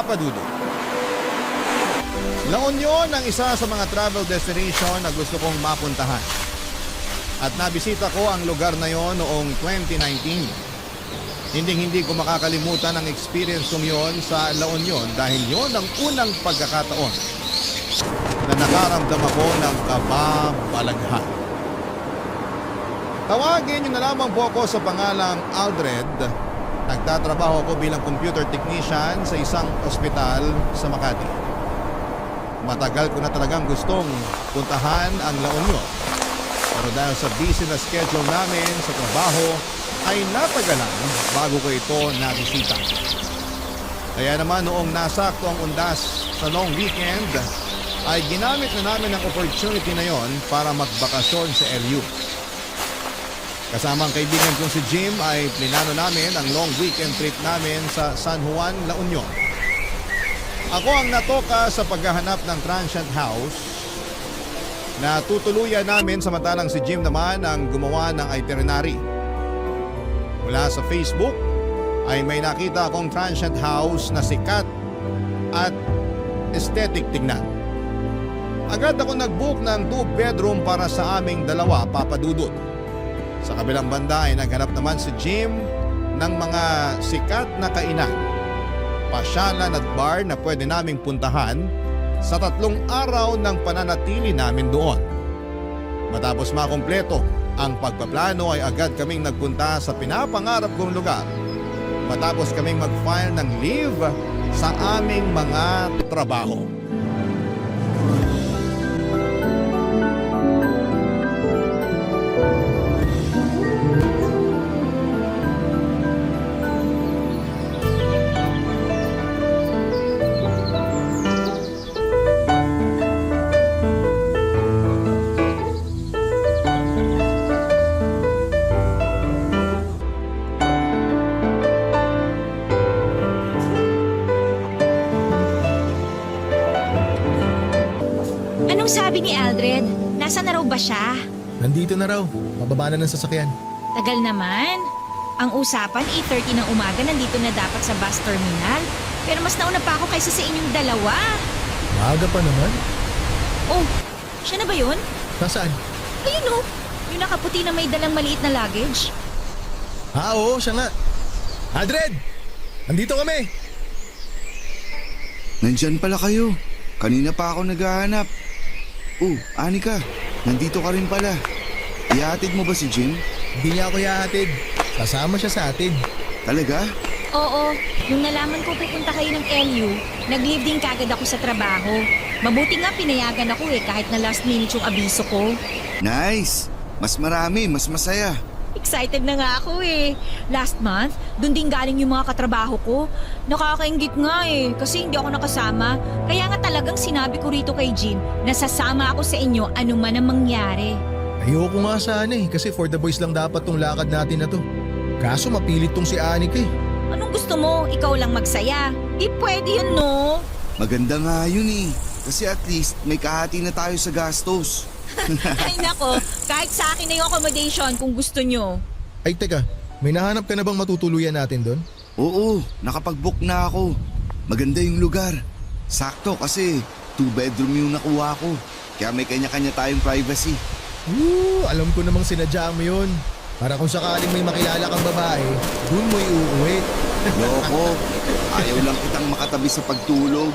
Papa Dudo. La Union ang isa sa mga travel destination na gusto kong mapuntahan. At nabisita ko ang lugar na yon noong 2019. Hindi ko makakalimutan ang experience kong yon sa La Union dahil yon ang unang pagkakataon na nakaramdam ako ng kababalaghan. Tawagin niyo na lamang po ako sa pangalang Aldred. Nagtatrabaho ako bilang computer technician sa isang ospital sa Makati. Matagal ko na talagang gustong puntahan ang La Union. Pero dahil sa busy na schedule namin sa trabaho, ay natagalan bago ko ito nabisita. Kaya naman noong nasakto ang undas sa long weekend, ay ginamit na namin ang opportunity na yon para magbakasyon sa LU. Kasama ang kaibigan kong si Jim ay plinano namin ang long weekend trip namin sa San Juan, La Union. Ako ang natoka sa paghahanap ng transient house na tutuluyan namin samantalang si Jim naman ang gumawa ng itinerary. Mula sa Facebook ay may nakita akong transient house na sikat at aesthetic tignan. Agad ako nag-book ng 2-bedroom para sa aming dalawa, Papa Dudut. Sa kabilang banda ay naghanap naman si Jim ng mga sikat na kainan, pasyalan at bar na pwede naming puntahan sa 3 araw ng pananatili namin doon. Matapos makumpleto ang pagpaplano ay agad kaming nagpunta sa pinapangarap kong lugar matapos kaming mag-file ng leave sa aming mga trabaho. Anong sabi ni Aldred? Nasaan na raw ba siya? Nandito na raw. Mababa na ng sasakyan. Tagal naman. Ang usapan, 8:30 ng umaga nandito na dapat sa bus terminal. Pero mas nauna pa ako kaysa sa inyong dalawa. Maaga pa naman. Oh, siya na ba yun? Nasaan? Ayun oh, yung nakaputi na may dalang maliit na luggage. Oo, siya nga. Aldred! Nandito kami! Nandyan pala kayo. Kanina pa ako naghahanap. Anika, nandito ka rin pala. Ihatid mo ba si Jim? Hindi niya ako ihahatid. Kasama siya sa atin. Talaga? Oo, nung nalaman ko pupunta kayo ng LU, nag-leave din kagad ako sa trabaho. Mabuti nga pinayagan ako kahit na last minute yung abiso ko. Nice! Mas marami, mas masaya. Excited na nga ako Last month, dun din galing yung mga katrabaho ko. Nakakaingit nga kasi hindi ako nakasama. Kaya nga talagang sinabi ko rito kay Jim na sasama ako sa inyo anuman ang mangyari. Ayoko nga sana kasi for the boys lang dapat tong lakad natin na to. Kaso mapilit tong si Anika Anong gusto mo? Ikaw lang magsaya? Di pwede yun, no? Maganda nga yun Kasi at least may kahati na tayo sa gastos. Ay nako, kahit sa akin na yung accommodation kung gusto nyo. Ay teka, may nahanap ka na bang matutuluyan natin doon? Oo, nakapag-book na ako. Maganda yung lugar. Sakto kasi 2-bedroom yung nakuha ko. Kaya may kanya-kanya tayong privacy. Alam ko namang sinadya mo yun. Para kung sakaling may makilala kang babae, dun mo iuuwi. Loko, ayaw lang kitang makatabi sa pagtulog.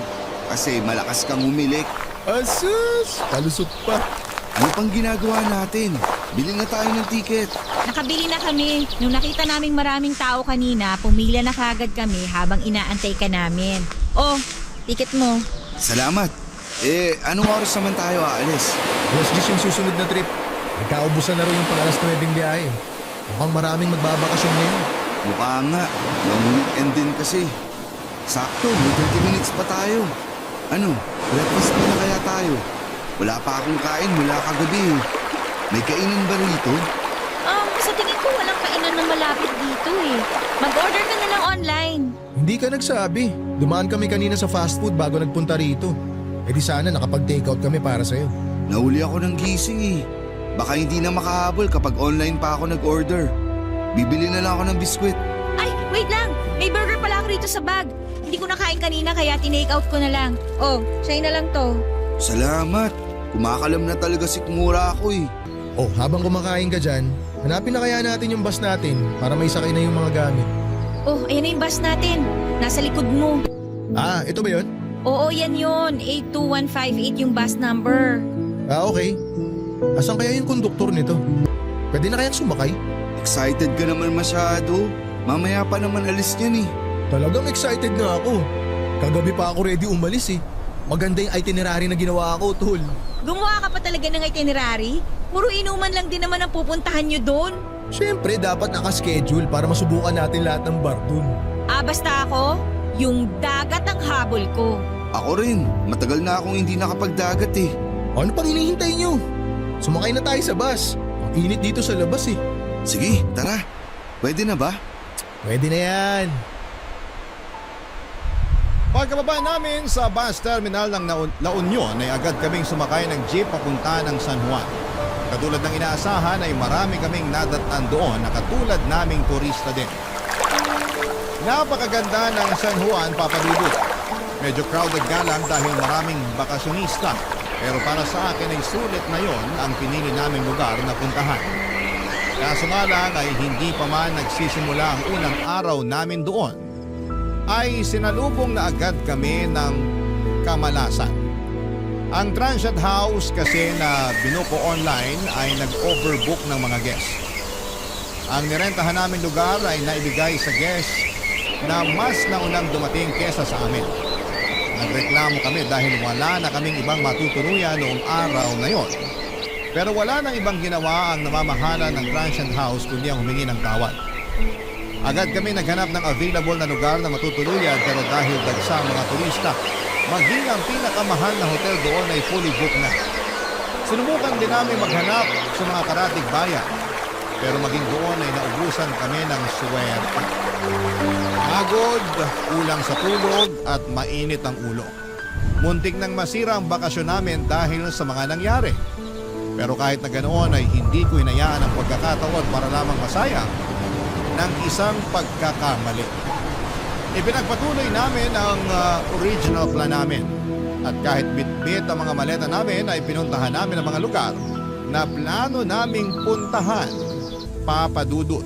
Kasi malakas kang humilik. Asus! Kalusot pa. Ano pang ginagawa natin? Bili na tayo ng ticket. Nakabili na kami. Nung nakita naming maraming tao kanina, pumila na kagad kami habang inaantay ka namin. Oh, ticket mo. Salamat. Anong oras naman tayo aalis? Alas 10 yung susunod na trip. Nagkaubusan na rin yung pang alas 9 biyahe. Mukhang maraming magbabakasyon ngayon. Mukha nga. Long weekend din kasi. Sakto, may 30 minutes pa tayo. Ano, breakfast na kaya tayo? Wala pa akong kain mula kagabi. May kainan ba rito? Sa tingin ko walang kainan na malapit dito Mag-order ka na lang online. Hindi ka nagsabi. Dumaan kami kanina sa fast food bago nagpunta rito. Di sana nakapag-takeout kami para sa'yo. Nahuli ako ng gising Baka hindi na makahabol kapag online pa ako nag-order. Bibili na lang ako ng biskwit. Ay, wait lang. May burger pala ako rito sa bag. Hindi ko nakain kanina kaya tinake out ko na lang. Oh, sa'yo na lang to. Salamat. Kumakalam na talaga si Kumura ako eh. Oh, habang kumakain ka dyan, hanapin na kaya natin yung bus natin para may sakay na yung mga gamit. Oh, ayan na yung bus natin. Nasa likod mo. Ah, ito ba yun? Oo, yan yun. 82158 yung bus number. Ah, okay. Asan kaya yung konduktor nito? Pwede na kayang sumakay? Excited ka naman masyado. Mamaya pa naman alis niyan eh. Talagang excited na ako. Kagabi pa ako ready umalis eh. Maganda yung itinerary na ginawa ko, tol. Gumawa ka pa talaga ng itinerary? Puro inuman lang din naman ang pupuntahan nyo doon. Siyempre, dapat nakaschedule para masubukan natin lahat ng bar dun. Ah, basta ako, yung dagat ang habol ko. Ako rin. Matagal na akong hindi nakapagdagat eh. Ano pang hinihintay nyo? Sumakay na tayo sa bus. Ang init dito sa labas eh. Sige, tara. Pwede na ba? Pwede na yan. Pagkababa namin sa bus terminal ng La Union ay agad kaming sumakay ng jeep papunta ng San Juan. Katulad ng inaasahan ay marami kaming nadatnan doon na katulad naming turista din. Napakaganda ng San Juan, Papadudut. Medyo crowded nga lang dahil maraming bakasyonista. Pero para sa akin ay sulit na yon ang pinili naming lugar na puntahan. Kaso nga lang ay hindi pa man nagsisimula ang unang araw namin doon, ay sinalubong na agad kami ng kamalasan. Ang transient house kasi na binuko online ay nag-overbook ng mga guests. Ang nirentahan namin lugar ay naibigay sa guests na mas naunang dumating kesa sa amin. Nagreklamo kami dahil wala na kaming ibang matutuluyan noong araw na yon. Pero wala nang ibang ginawa ang namamahala ng transient house kundi ang humingi ng tawad. Agad kami naghanap ng available na lugar na matutuluyan pero dahil dagsa ang mga turista, maging ang pinakamahal na hotel doon ay fully booked na. Sinubukan din namin maghanap sa mga karatig bayan pero maging doon ay naubusan kami ng swerte. Pagod, kulang sa tulog at mainit ang ulo. Muntik nang masira ang bakasyon namin dahil sa mga nangyari. Pero kahit na ganoon ay hindi ko hinayaan ang pagkakataon para lamang masayang ng isang pagkakamali. Ipinagpatuloy namin ang original plan namin. At kahit bitbit ang mga maleta namin ay pinuntahan namin ang mga lugar na plano naming puntahan, Papadudut.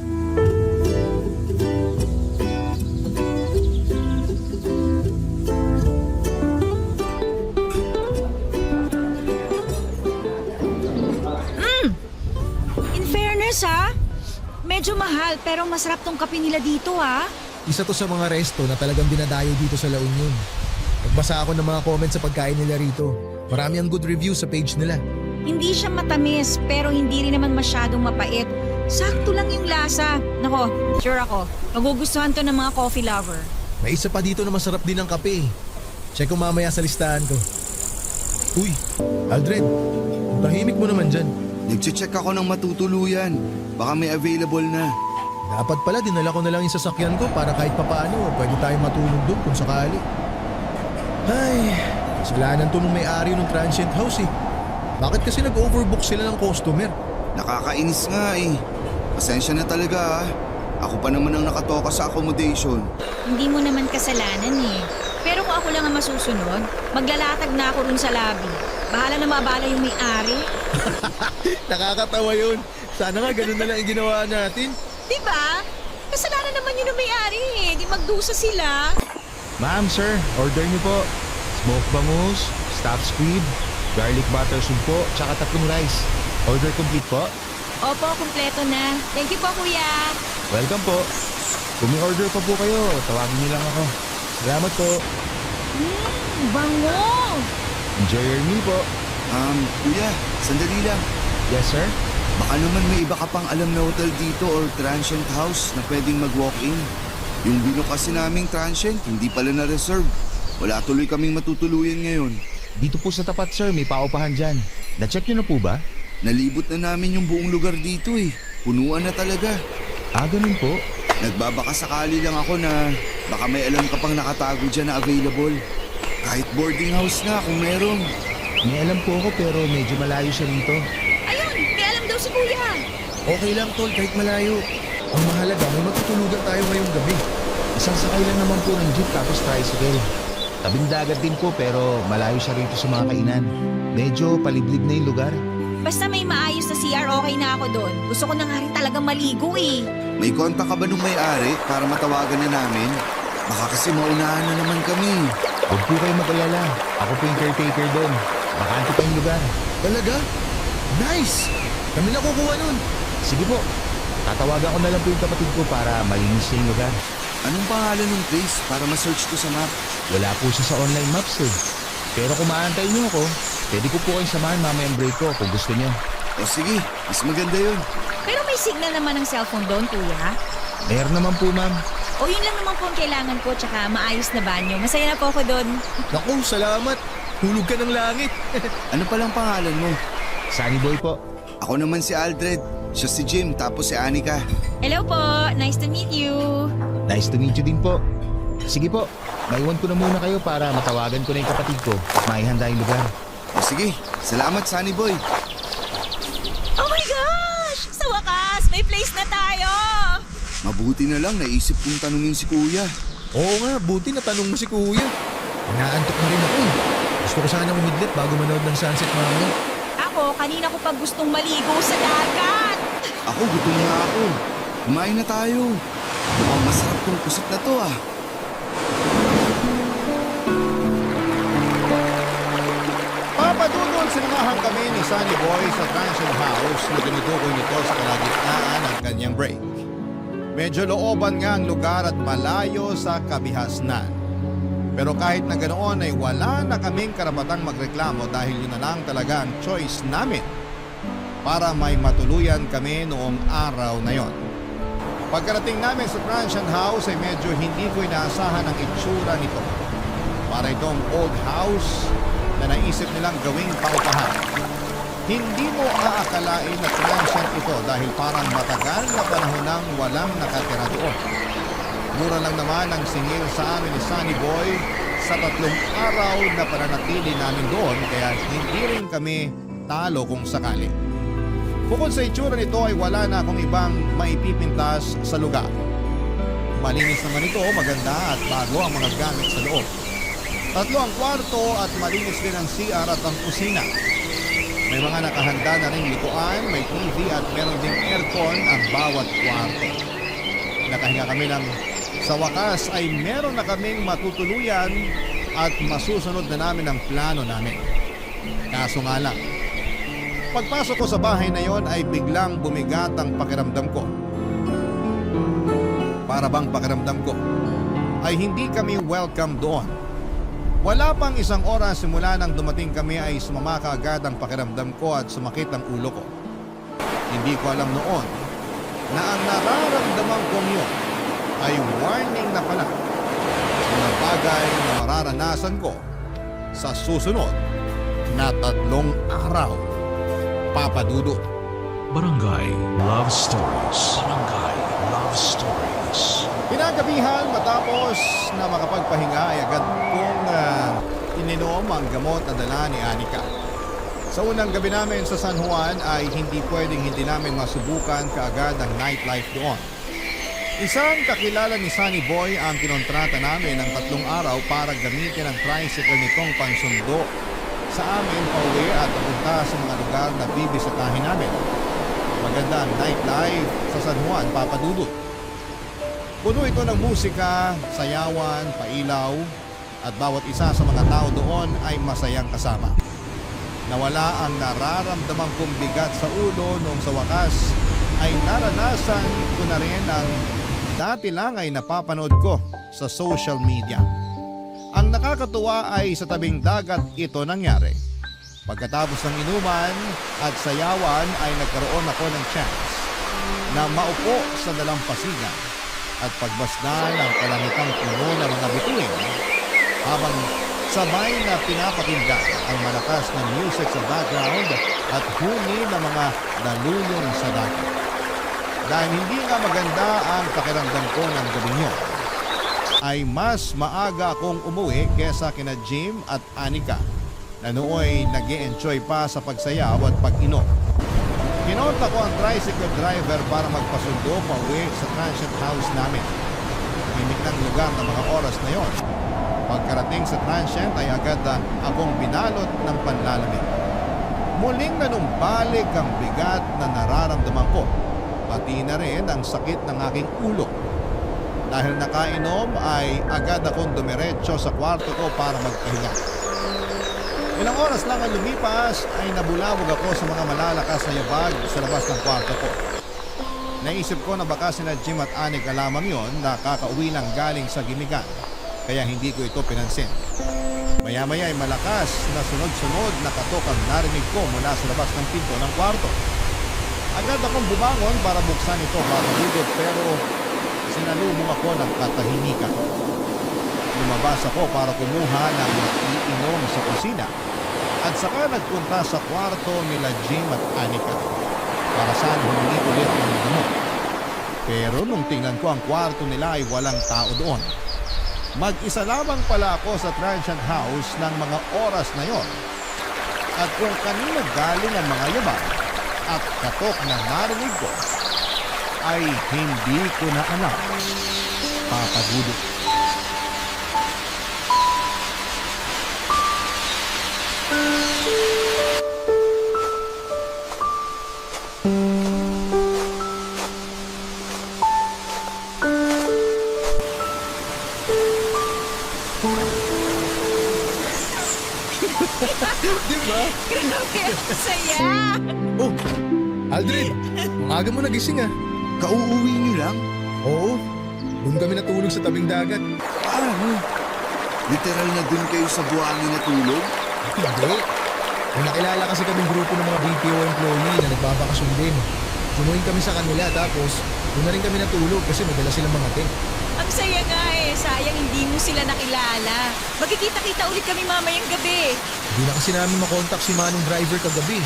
In fairness ha, medyo mahal pero masarap tong kape nila dito ha. Isa to sa mga resto na talagang dinadayo dito sa La Union. Nagbasa ako ng mga comments sa pagkain nila rito. Marami ang good reviews sa page nila. Hindi siya matamis pero hindi rin naman masyadong mapait. Sakto lang yung lasa. Nako, sure ako. Magugustuhan to ng mga coffee lover. May isa pa dito na masarap din ang kape. Check ko mamaya sa listahan ko. Uy, Aldred, ang tahimik mo naman dyan. Nagche-check ako ng matutuluyan. Baka may available na. Dapat pala dinala ko na lang yung sasakyan ko para kahit papaano pwede tayong matulog doon kung sakali. Ay, kasalanan to nung may-ari ng transient house eh. Bakit kasi nag-overbook sila ng customer? Nakakainis nga eh. Pasensya na talaga ah. Ako pa naman ang nakatoka sa accommodation. Hindi mo naman kasalanan eh. Pero kung ako lang ang masusunod, maglalatag na ako rin sa lobby. Bahala na mabala yung may-ari. Nakakatawa yun. Sana nga ganun na lang yung ginawa natin. Diba? Kasalanan naman yun ng may-ari eh. Di magdusa sila. Ma'am, sir, order niyo po. Smoked bangus, stuffed squid, garlic butter soup po, tsaka 3 rice. Order complete po? Opo, kumpleto na. Thank you po, kuya. Welcome po. Kung may order pa po kayo, tawagin niyo lang ako. Salamat po. Bango! Enjoy your meal po. Kuya, sandali lang. Yes, sir? Baka naman may iba ka pang alam na hotel dito or transient house na pwedeng mag-walk-in. Yung bino kasi naming transient, hindi pala na-reserve. Wala tuloy kaming matutuluyan ngayon. Dito po sa tapat, sir, may paupahan dyan. Na-check niyo na po ba? Nalibot na namin yung buong lugar dito eh. Punuan na talaga. Ah, ganun po. Nagbabaka sakali lang ako na baka may alam ka pang nakatago dyan na available. Kahit boarding house na kung meron. May alam po ako pero medyo malayo siya rito. Ayun, may alam daw si kuya. Okay lang tol kahit malayo. Ang mahalaga may matutulugan tayo ngayong gabi. Isang sakay lang naman po ng jeep tapos tricycle. Tabing dagat din po pero malayo siya rito sa mga kainan. Medyo paliblib na yung lugar. Basta may maayos na CR, okay na ako doon. Gusto ko na nga rin talagang maligo eh. May kontak ka ba nung may-ari para matawagan na namin? Baka kasi maunahan na naman kami. Huwag po kayo mag-alala. Ako po yung caretaker doon. Bakante pa yung lugar. Talaga? Nice! Kami na kukuha nun. Sige po. Tatawagan ko na lang po yung kapatid ko para malinis na yung lugar. Anong pangalan ng place para ma-search ko sa map? Wala po siya sa online maps eh. Pero kung maantay niyo ako, pwede ko po kayong samahan mamayang break ko kung gusto niyo. O sige, mas maganda yun. Pero may signal naman ng cellphone doon, kuya. Meron naman po ma'am. O yun lang naman po ang kailangan ko, tsaka maayos na banyo. Masaya na po ako doon. Naku, salamat. Hulog ka ng langit. Ano palang pangalan mo? Sunny Boy po. Ako naman si Aldred. Siya si Jim, tapos si Anika. Hello po, nice to meet you. Nice to meet you din po. Sige po, maiwan ko na muna kayo para matawagan ko na yung kapatid ko at maihanda yung lugar. O sige, salamat Sunny Boy. Oh my gosh! Sa wakas, may place na tayo! Mabuti na lang naisip kong tanungin si Kuya. Oo nga, buti na tanong mo si kuya. Inaantok na rin ako eh. Gusto ko sana umidlit bago manood ng sunset mamaya. Ako, kanina ko pa gustong maligo sa dagat. Ako, gutom na ako. Kumain na tayo. Mukhang masarap tong kusot na to ah. Papadudol sinamahan kami ni Sunny Boy sa Transient House na tinutukoy nito sa kalagitnaan ng kanyang break. Medyo looban nga ang lugar at malayo sa kabihasnan. Pero kahit na ganoon ay wala na kaming karapatang magreklamo dahil yun na lang talaga ang choice namin para may matuluyan kami noong araw na yon. Pagkarating namin sa Transient House ay medyo hindi ko inaasahan ang itsura nito. Para itong old house na naisip nilang gawing paupahan. Hindi mo aakalain na transient ito dahil parang matagal na panahon nang walang nakatira doon. Mura lang naman ang singil sa amin ni Sunny Boy sa 3 araw na pananatili namin doon kaya hindi rin kami talo kung sakali. Bukod sa itsura nito ay wala na akong ibang maipipintas sa lugar. Malinis naman ito, maganda at bago ang mga gamit sa loob. 3 ang kwarto at malinis din ang CR at ang kusina. May mga nakahanda na ring likuan, may TV at meron ding aircon ang bawat kwarto. Nakahinga kami ng sa wakas ay meron na kaming matutuluyan at masusunod na namin ang plano namin. Kaso nga lang, pagpasok ko sa bahay na yon ay biglang bumigat ang pakiramdam ko. Para bang pakiramdam ko ay hindi kami welcome doon. Wala pang 1 oras simula nang dumating kami ay sumama kaagad ang pakiramdam ko at sumakit ang ulo ko. Hindi ko alam noon na ang nararamdaman kong yun ay warning na pala sa mga bagay na mararanasan ko sa susunod na 3 araw. Papa Dudut. Barangay Love Stories. Barangay Love Stories. Pinagabihan matapos na makapagpahinga ay agad kong ininom ang gamot na dala ni Anika. Sa unang gabi namin sa San Juan ay hindi pwedeng hindi namin masubukan kaagad ang nightlife doon. Isang kakilala ni Sunny Boy ang kinontrata namin ng 3 araw para gamitin ang tricycle nitong pansundo sa amin pauwi at papunta sa mga lugar na bibisitahin namin. Maganda ang nightlife sa San Juan, Papa Dudut. Puno ito ng musika, sayawan, pailaw, at bawat isa sa mga tao doon ay masayang kasama. Nawala ang nararamdamang kong bigat sa ulo noong sa wakas ay naranasan ko na rin ang dati lang ay napapanood ko sa social media. Ang nakakatuwa ay sa tabing dagat ito nangyari. Pagkatapos ng inuman at sayawan ay nagkaroon ako ng chance na maupo sa dalampasigan at pagbasdan ang kalangitang puno ng mga bituin habang sabay na pinapakinggan ang malakas na music sa background at huni ng mga dalulong sa dagat. Dahil hindi nga maganda ang pakiramdam ko ng gabing yun, ay mas maaga akong umuwi kesa kina Jim at Anika na nooy nag-e-enjoy pa sa pagsayaw at pag-inom. Kinonta ko ang tricycle driver para magpasundo pa uwi sa transient house namin. tahimik ng lugar ng mga oras na yon. Pagkarating sa transient ay agad akong binalot ng panlalamig. Muling nanumbalik ang bigat na nararamdaman ko, pati na rin ang sakit ng aking ulo. Dahil nakainom ay agad akong dumiretso sa kwarto ko para magpahinga. Ilang oras lang ang lumipas ay nabulabog ako sa mga malalakas na yabag sa labas ng kwarto ko. Naisip ko na baka sina Jim at Anik lamang yon na kakauwi lang galing sa gimigan, kaya hindi ko ito pinansin. Maya-maya ay malakas na sunod-sunod na katok ang narinig ko mula sa labas ng pinto ng kwarto. Agad akong bumangon para buksan ito para hugot pero sinalubong ako ng katahimikan. Lumabas ako para kumuha ng iinom sa kusina at saka nagpunta sa kwarto nila Jim at Anika para saan humingi ulit ng gamot. Pero nung tingnan ko ang kwarto nila ay walang tao doon. Mag-isa lamang pala ako sa transient house ng mga oras na yon. At kung kanino galing ang mga yabag at katok na narinig ko ay hindi ko na alam. Papagulit. Diba? Grabe, ang saya! Oh, Aldred, aga mo nagising ah. Kauuwi niyo lang? Oo, doon kami natulog sa tabing dagat. Paano? Literal na dun kayo sa buhangin natulog? Hindi. May nakilala kasi kaming grupo ng mga BPO employee na nagbabakasyon din. Sumuhin kami sa kanila tapos doon na rin kami natulog kasi may dala silang mga tent. Ang saya nga eh. Sayang hindi mo sila nakilala. Magkikita-kita ulit kami mamayang gabi. Hindi na kasi namin makontak si Manong driver kagabi.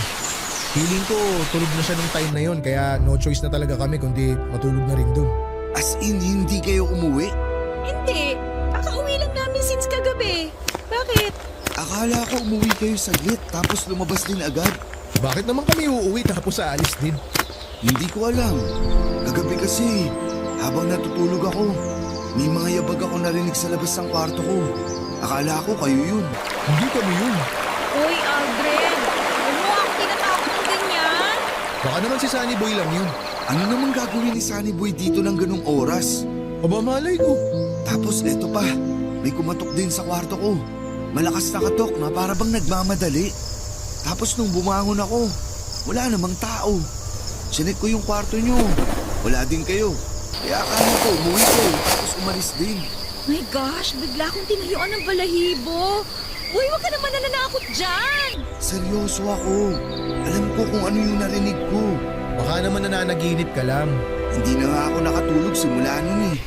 Feeling ko tulog na siya nung time na yon kaya no choice na talaga kami kundi matulog na rin doon. As in, hindi kayo umuwi? Hindi. Kakauwi lang namin since kagabi. Bakit? Akala ko umuwi kayo saglit tapos lumabas din agad. Bakit naman kami uuwi tapos aalis din? Hindi ko alam. Kagabi kasi, habang natutulog ako, may mga yabag ako narinig sa labas ng kwarto ko. Akala ko kayo yun. Hindi kami yun. Uy, Aldred. Huwag mo ako tinatakot ng ganyan. Baka naman si Sunny Boy lang yun. Ano naman gagawin ni Sunny Boy dito ng ganung oras? Aba malay ko. Tapos eto pa, may kumatok din sa kwarto ko. Malakas na katok na para bang nagmamadali. Tapos nung bumangon ako, wala namang tao. Sinek ko yung kwarto nyo. Wala din kayo. Kaya akala ko umuwi ko tapos umalis din. My gosh, bigla akong tinayuan ng balahibo. Uy, wag ka naman nananakot dyan. Seryoso ako. Alam ko kung ano yung narinig ko. Baka naman nananaginip ka lang. Hindi na nga ako nakatulog simula nun eh.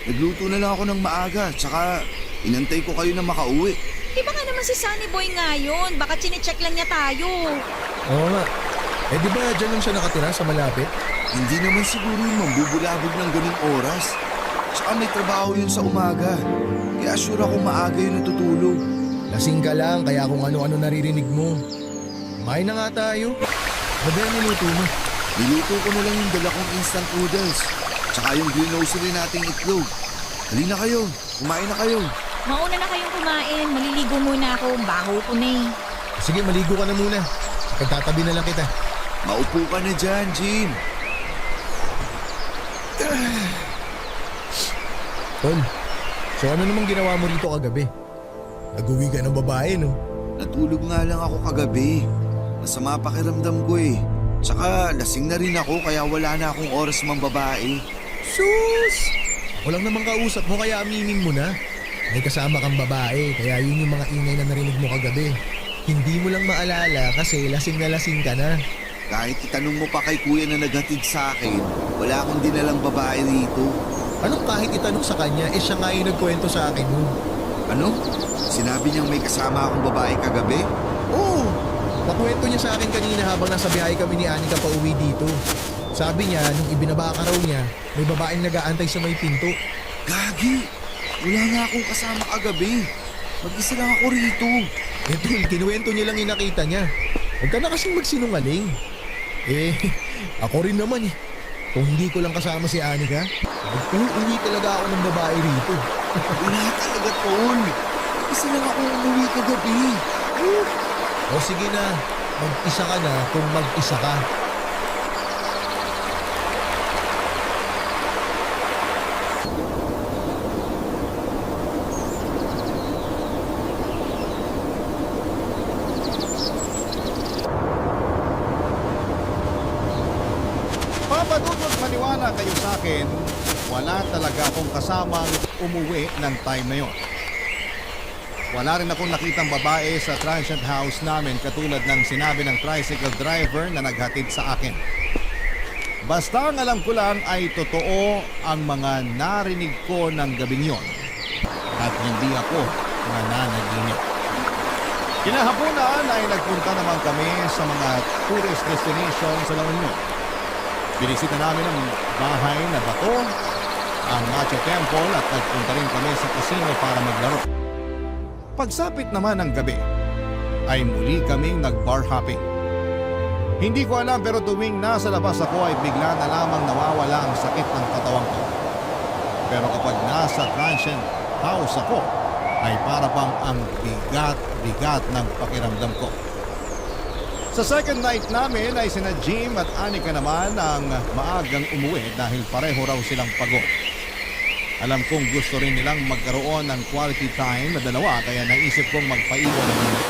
Nagluto na lang ako ng maaga, tsaka inantay ko kayo na makauwi. Di ba nga naman si Sunny Boy ngayon? Baka chinecheck lang niya tayo. Oo nga. Eh di ba dyan lang siya nakatira sa malapit? Hindi naman siguro yung mambubulabog ng ganung oras. Tsaka may trabaho yun sa umaga. Kaya sure ako maaga yun natutulog. Lasing ka lang kaya kung ano-ano naririnig mo. Kumain na nga tayo. Ano ba yung niluto mo? Niluto ko na lang yung dala kong instant noodles. Tsaka yung grocery nating itlog. Halina kayo, kumain na kayo. Mauna na kayong kumain. Maliligo muna ako. Baho ko na eh. Sige, maligo ka na muna. Pagtatabi na lang kita. Maupo ka na dyan, Jim. Tol, so ano namang ginawa mo rito kagabi? Nag-uwi ka ng babae, no? Natulog nga lang ako kagabi. Masama pakiramdam ko eh. Tsaka lasing na rin ako kaya wala na akong oras mang babae. Sus! Walang namang kausap mo kaya aminin mo na. May kasama kang babae kaya yun yung mga ingay na narinig mo kagabi. Hindi mo lang maalala kasi lasing ka na. Kahit itanong mo pa kay kuya na naghatid sa akin, wala akong dinalang babae rito. Anong kahit itanong sa kanya, siya nga yung nagkwento sa akin nun. Ano? Sinabi niyang may kasama akong babae kagabi? Oo! Nakwento niya sa akin kanina habang nasa biyahe kami ni Anika pa uwi dito. Sabi niya, nung ibinaba ka raw niya, may babaeng nag-aantay sa may pinto. Gagi! Wala nga akong kasama kagabi. Mag-isa lang ako rito. Ito, kinuwento niya lang yung nakita niya. Huwag ka na kasing magsinungaling. Eh, ako rin naman eh. Kung hindi ko lang kasama si Anika, uwi talaga ako ng babae rito. Wala talaga, Tol. Isa lang ako umuwi kagabi. O sige na, mag-isa ka na kung mag-isa ka. Papadudot maniwala kayo sa akin, wala talaga akong kasamang umuwi ng time na yon. Wala rin akong nakitang babae sa transient house namin katulad ng sinabi ng tricycle driver na naghatid sa akin. Basta ang alam ko lang ay totoo ang mga narinig ko ng gabing yon at hindi ako nananaginip. Kinahaponan ay nagpunta naman kami sa mga tourist destination sa La Union. Binisita namin ang bahay na bato, ang Machu Temple at nagpunta rin kami sa casino para maglaro. Pagsapit naman ng gabi, ay muli kaming nag-bar hopping. Hindi ko alam pero tuwing nasa labas ako ay bigla na lamang nawawala ang sakit ng katawan ko. Pero kapag nasa transient house ako, ay para bang ang bigat-bigat ng pakiramdam ko. Sa second night namin ay sina Jim at Anika naman ang maagang umuwi dahil pareho raw silang pagod. Alam kong gusto rin nilang magkaroon ng quality time na dalawa kaya naisip kong magpaiwan na muna.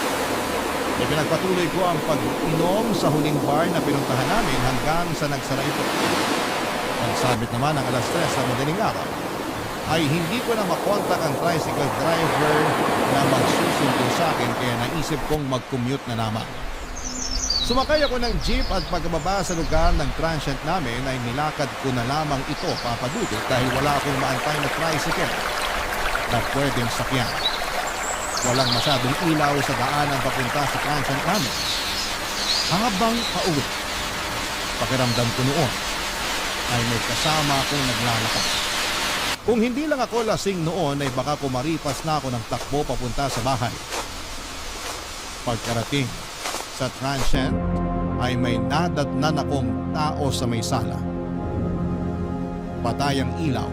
Ipinagpatuloy ko ang pag-inom sa huling bar na pinuntahan namin hanggang sa nagsara ito. Pagsabit naman ng alas 3 sa madaling araw, ay hindi ko na makontak ang tricycle driver na magsusundo sa akin kaya naisip kong mag-commute na naman. Sumakay ako ng jeep at pagkababa sa lugar ng transient namin ay nilakad ko na lamang ito papadudot dahil wala akong maantay na tricycle na pwedeng sakyan. Walang masyadong ilaw sa daanan papunta sa transient namin. Habang pauwi, pakiramdam ko noon ay may kasama akong naglalakad. Kung hindi lang ako lasing noon ay baka kumaripas na ako ng takbo papunta sa bahay. Pagkarating sa transient ay may nadatnan akong tao sa may sala. Patay ang ilaw.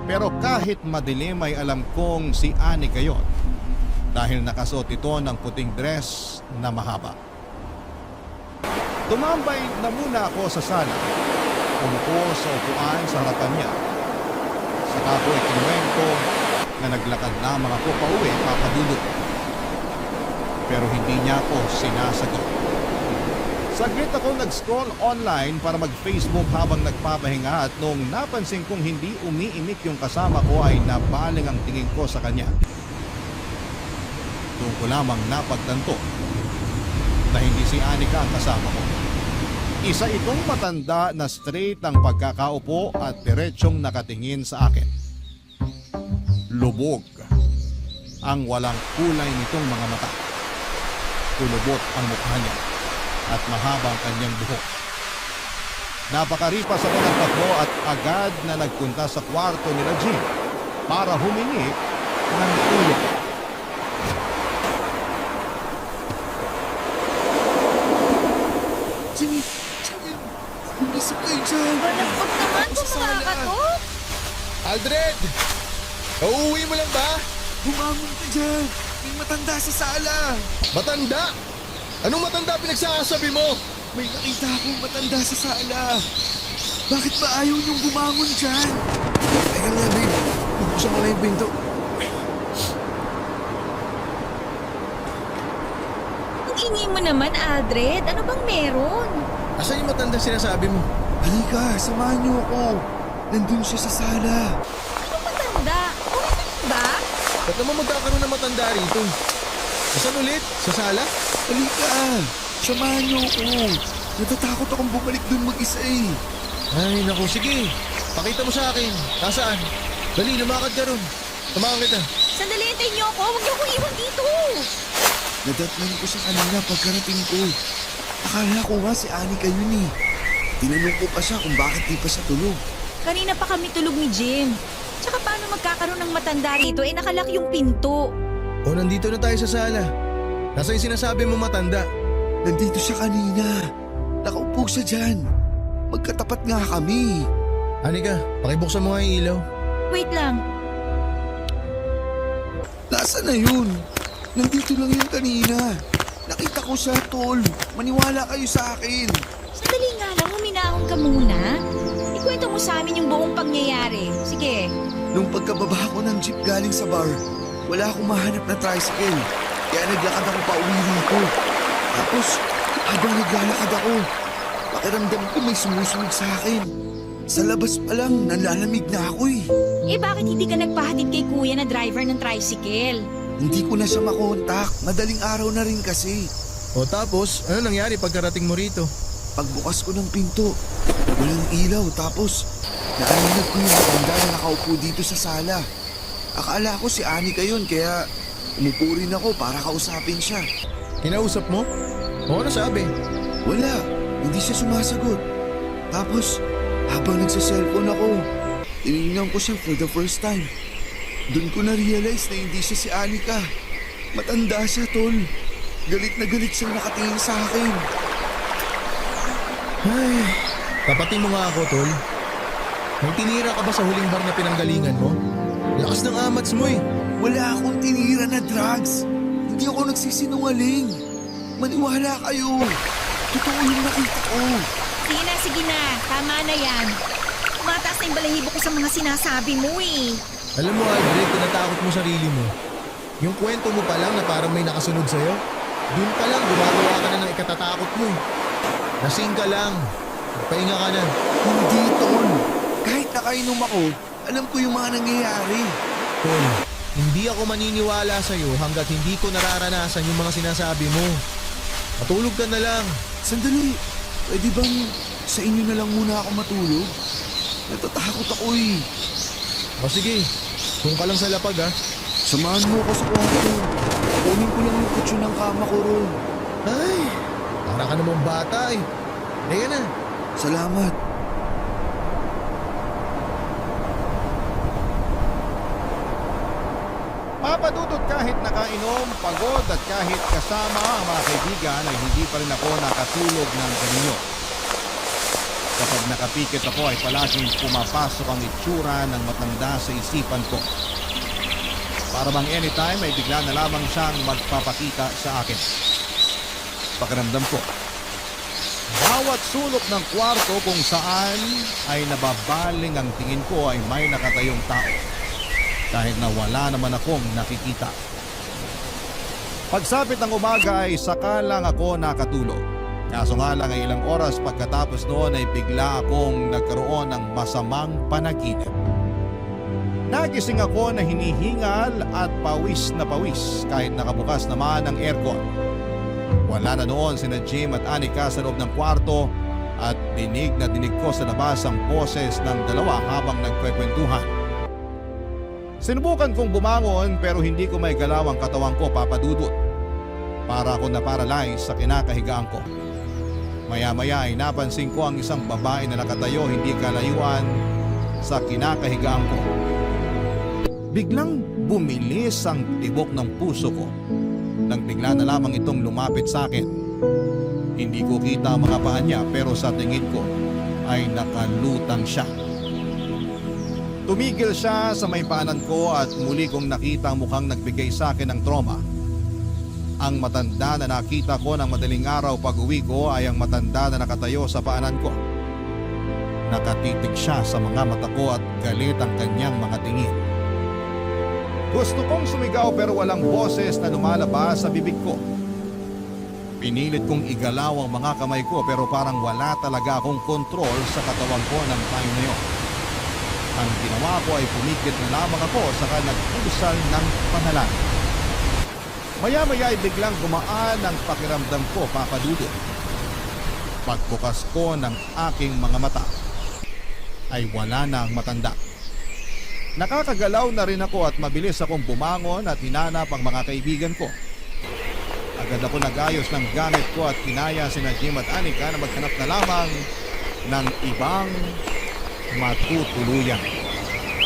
Pero kahit madilim ay alam kong si Anika yon dahil nakasuot ito ng puting dress na mahaba. Tumambay na muna ako sa sala. Umupo sa upuan sa harapan niya. Saka ko ikinuwento na naglakad lamang ako pauwi papadulot. Pero hindi niya ako sinasagot. Saglit ako nag-scroll online para mag-Facebook habang nagpapahinga at nung napansin kong hindi umiimik yung kasama ko ay nabaling ang tingin ko sa kanya. Doon ko lamang napagtanto na hindi si Anika ang kasama ko. Isa itong matanda na straight ang pagkakaupo at diretsyong nakatingin sa akin. Lubog ang walang kulay nitong mga mata. Kulubot ang mukha niya at mahaba ang kanyang buhok. Napakaripas ako ng takbo at agad na nagpunta sa kwarto nila Jim para humingi ng tulong. Jimmy! Nasip kayo dyan! Balagpag naman kung makakatot. Aldred! Nauuwi mo lang ba? Bumangon ka dyan! May matanda sa sala! Matanda? Anong matanda pinagsasabi mo? May nakita akong matanda sa sala! Bakit ba ayaw niyong bumangon dyan? Teka nga, babe. Buksan ko na yung pinto. Ang ingay mo naman, Aldred. Ano bang meron? Asan yung matanda sinasabi mo? Halika, samahan niyo ako. Nandun siya sa sala. Anong matanda? Okay ba? Ba't naman magkakaroon ng matanda rito? Asan ulit? Sa sala? Halika, samahan niyo ako. Natatakot akong bumalik dun mag-isa eh. Ay, naku, sige. Pakita mo sa akin. Nasaan? Dali, lumakad ka ron. Tumakan kita. Sandali, hintayin niyo ako. Huwag niyo akong iwan dito. Nadatnan ko siya kanina pagkarating ko. Akala ko nga si Anika yun eh. Tinanong ko pa siya kung bakit di pa siya tulog. Kanina pa kami tulog ni Jim. Tsaka paano magkakaroon ng matanda rito? Eh, nakalak yung pinto. O, nandito na tayo sa sala. Nasaan yung sinasabi mo matanda? Nandito siya kanina. Nakaupo siya dyan. Magkatapat nga kami. Anika, pakibuksan mo nga yung ilaw. Wait lang. Nasaan na yun? Nandito lang yun kanina. Nakita ko siya, tol. Maniwala kayo sa akin. Sandali nga lang, huminahon ka muna. Ikwento mo sa amin yung buong pangyayari. Sige. Nung pagkababa ko ng jeep galing sa bar, wala akong mahanap na tricycle. Kaya naglakad ako pa uwi rito. Tapos, habang naglalakad ako, pakiramdam ko may sumusunod sa akin. Sa labas pa lang, nanlalamig na ako eh. Eh bakit hindi ka nagpahatid kay kuya na driver ng tricycle? Hindi ko na siya makontak. Madaling araw na rin kasi. O tapos, ano nangyari pagkarating mo rito? Pagbukas ko ng pinto, walang ilaw. Tapos, naaninag ko yung matanda na nakaupo dito sa sala. Akala ko si Anika yun, kaya umupo rin ako para kausapin siya. Kinausap mo? O ano sabi? Wala, hindi siya sumasagot. Tapos, habang nagsa-cellphone ako, tinignan ko siya for the first time. Doon ko na-realize na hindi siya si Anika. Matanda siya, tol. Galit na galit siyang nakatingin sa akin. Ay, tapatin mo nga ako, tol. May tinira ka ba sa huling bar na pinanggalingan mo? Lakas ng amats mo eh. Wala akong tinira na drugs. Hindi ako nagsisinungaling. Maniwala kayo. Totoo yung nakita ko. Sige na. Tama na yan. Mataas na yung balahibo ko sa mga sinasabi mo eh. Alam mo, Aldred, tinatakot mo sarili mo. Yung kwento mo pa lang na parang may nakasunod sa'yo, dun pa lang gumagawa ka na ng ikatatakot mo eh. Lasing ka lang. Pahinga ka na. Hindi, tol. Kahit nakainom ako, alam ko yung mga nangyayari. Tol, hindi ako maniniwala sa'yo hanggat hindi ko nararanasan yung mga sinasabi mo. Matulog ka na lang. Sandali. Pwede bang sa inyo na lang muna ako matulog? Natatakot ako eh. O sige, kung ka lang sa lapag ha. Samahan mo ako sa kwarto. Kunin ko lang yung kutsyon ng kama ko ron. Ay, para ka namang bata eh. Ayan na. Salamat. Papadudot kahit nakainom, pagod at kahit kasama ang mga kaibigan ay hindi pa rin ako nakatulog ng kanino. Kapag nakapikit ako ay palaging pumapasok ang itsura ng matanda sa isipan ko. Para bang anytime ay bigla na lamang siyang magpapakita sa akin. Pakiramdam ko, bawat sulok ng kwarto kung saan ay nababaling ang tingin ko ay may nakatayong tao. Kahit na wala naman akong nakikita. Pagsapit ng umaga ay saka lang ako nakatulog. Kaso nga lang ay ilang oras pagkatapos noon ay bigla akong nagkaroon ng masamang panaginip. Nagising ako na hinihingal at pawis na pawis kahit nakabukas naman ang aircon. Wala na noon sina Jim at Anika sa loob ng kwarto at dinig na dinig ko sa labas ang boses ng dalawa habang nagkwekwentuhan. Sinubukan kong bumangon pero hindi ko may galaw ang katawan ko, papadudot. Para ako na-paralyze sa kinakahigaan ko. Maya-maya ay napansin ko ang isang babae na nakatayo hindi kalayuan sa kinakahigaan ko. Biglang bumilis ang tibok ng puso ko nang bigla na lamang itong lumapit sa akin. Hindi ko kita ang mga paa niya pero sa tingin ko ay nakalutang siya. Tumigil siya sa may paanan ko at muli kong nakita ang mukhang nagbigay sa akin ng trauma. Ang matanda na nakita ko ng madaling araw pag-uwi ko ay ang matanda na nakatayo sa paanan ko. Nakatitig siya sa mga mata ko at galit ang kanyang mga tingin. Gusto kong sumigaw pero walang boses na lumalabas sa bibig ko. Pinilit kong igalaw ang mga kamay ko pero parang wala talaga akong kontrol sa katawan ko ng time na yun. Ang ginawa ko ay pumikit na lamang ako saka nag-usal ng panalangin. Maya-maya ay biglang gumaan ang pakiramdam ko, papadudot. Pagbukas ko ng aking mga mata ay wala na ang matanda. Nakakagalaw na rin ako at mabilis akong bumangon at hinanap ang mga kaibigan ko. Agad ako nagayos ng gamit ko at kinaya sina Jim at Anika na maghanap na lamang ng ibang matutuluyan.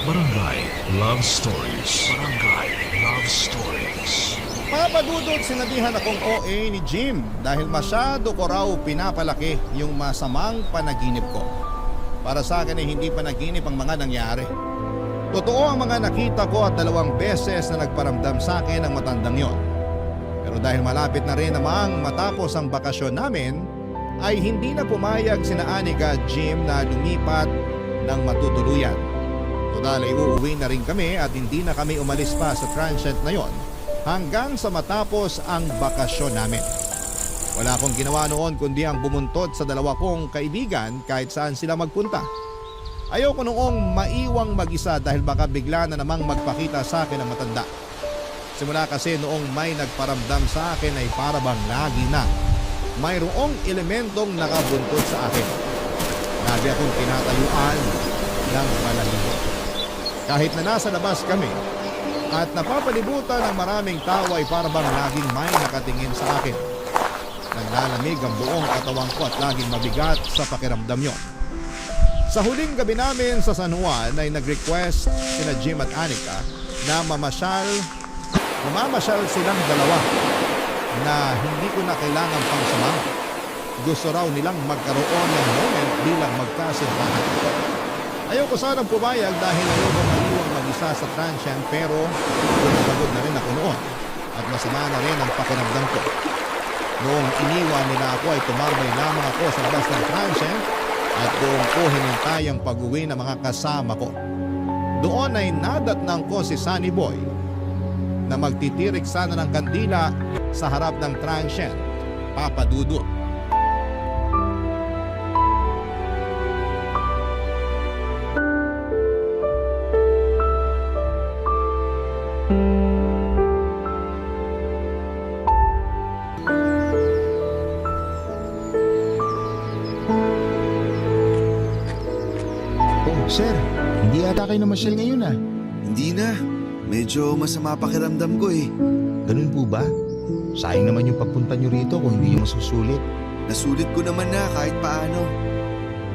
Barangay Love Stories. Barangay Love Stories. Papadudod sinabihan akong OA ni Jim dahil masyado ko raw pinapalaki yung masamang panaginip ko. Para sa akin ay hindi panaginip ang mga nangyari. Totoo ang mga nakita ko at 2 beses na nagparamdam sa akin ang matandang yon. Pero dahil malapit na rin namang matapos ang bakasyon namin, ay hindi na pumayag sina Anika at Jim na lumipat ng matutuluyan. Total ay uuwi na rin kami at hindi na kami umalis pa sa transient na yon hanggang sa matapos ang bakasyon namin. Wala akong ginawa noon kundi ang bumuntot sa 2 kong kaibigan kahit saan sila magpunta. Ayoko noong maiwang mag-isa dahil baka bigla na namang magpakita sa akin ang matanda. Simula kasi noong may nagparamdam sa akin ay para bang lagi na mayroong elementong nakabuntot sa akin. Lagi akong tinatayuan ng malalim. Kahit na nasa labas kami at napapalibutan ng maraming tao ay para bang laging may nakatingin sa akin. Naglalamig ang buong katawan ko at laging mabigat sa pakiramdam yon. Sa huling gabi namin sa San Juan ay nag-request sina Jim at Anika na mamasyal silang 2 na hindi ko na kailangan pang sumama. Gusto raw nilang magkaroon ng moment bilang magkasintahan. Ayoko sanang pumayag dahil ayoko maiwang mag-isa sa transient pero pagod na rin ako noon at masama na rin ang pakiramdam ko. Noong iniwan nila ako ay tumambay lamang ako sa labas ng transient at doon ko hinintay ang pag-uwi ng mga kasama ko. Doon ay nadatnang ko si Sunny Boy na magtitirik sana ng kandila sa harap ng transient, Papa Dudut. Oh, sir, hindi ata kayo namasyal ngayon ah. Hindi na. Medyo masama pakiramdam ko eh. Ganun po ba? Sayang naman yung pagpunta nyo rito kung hindi nyo masusulit. Nasulit ko naman na kahit paano.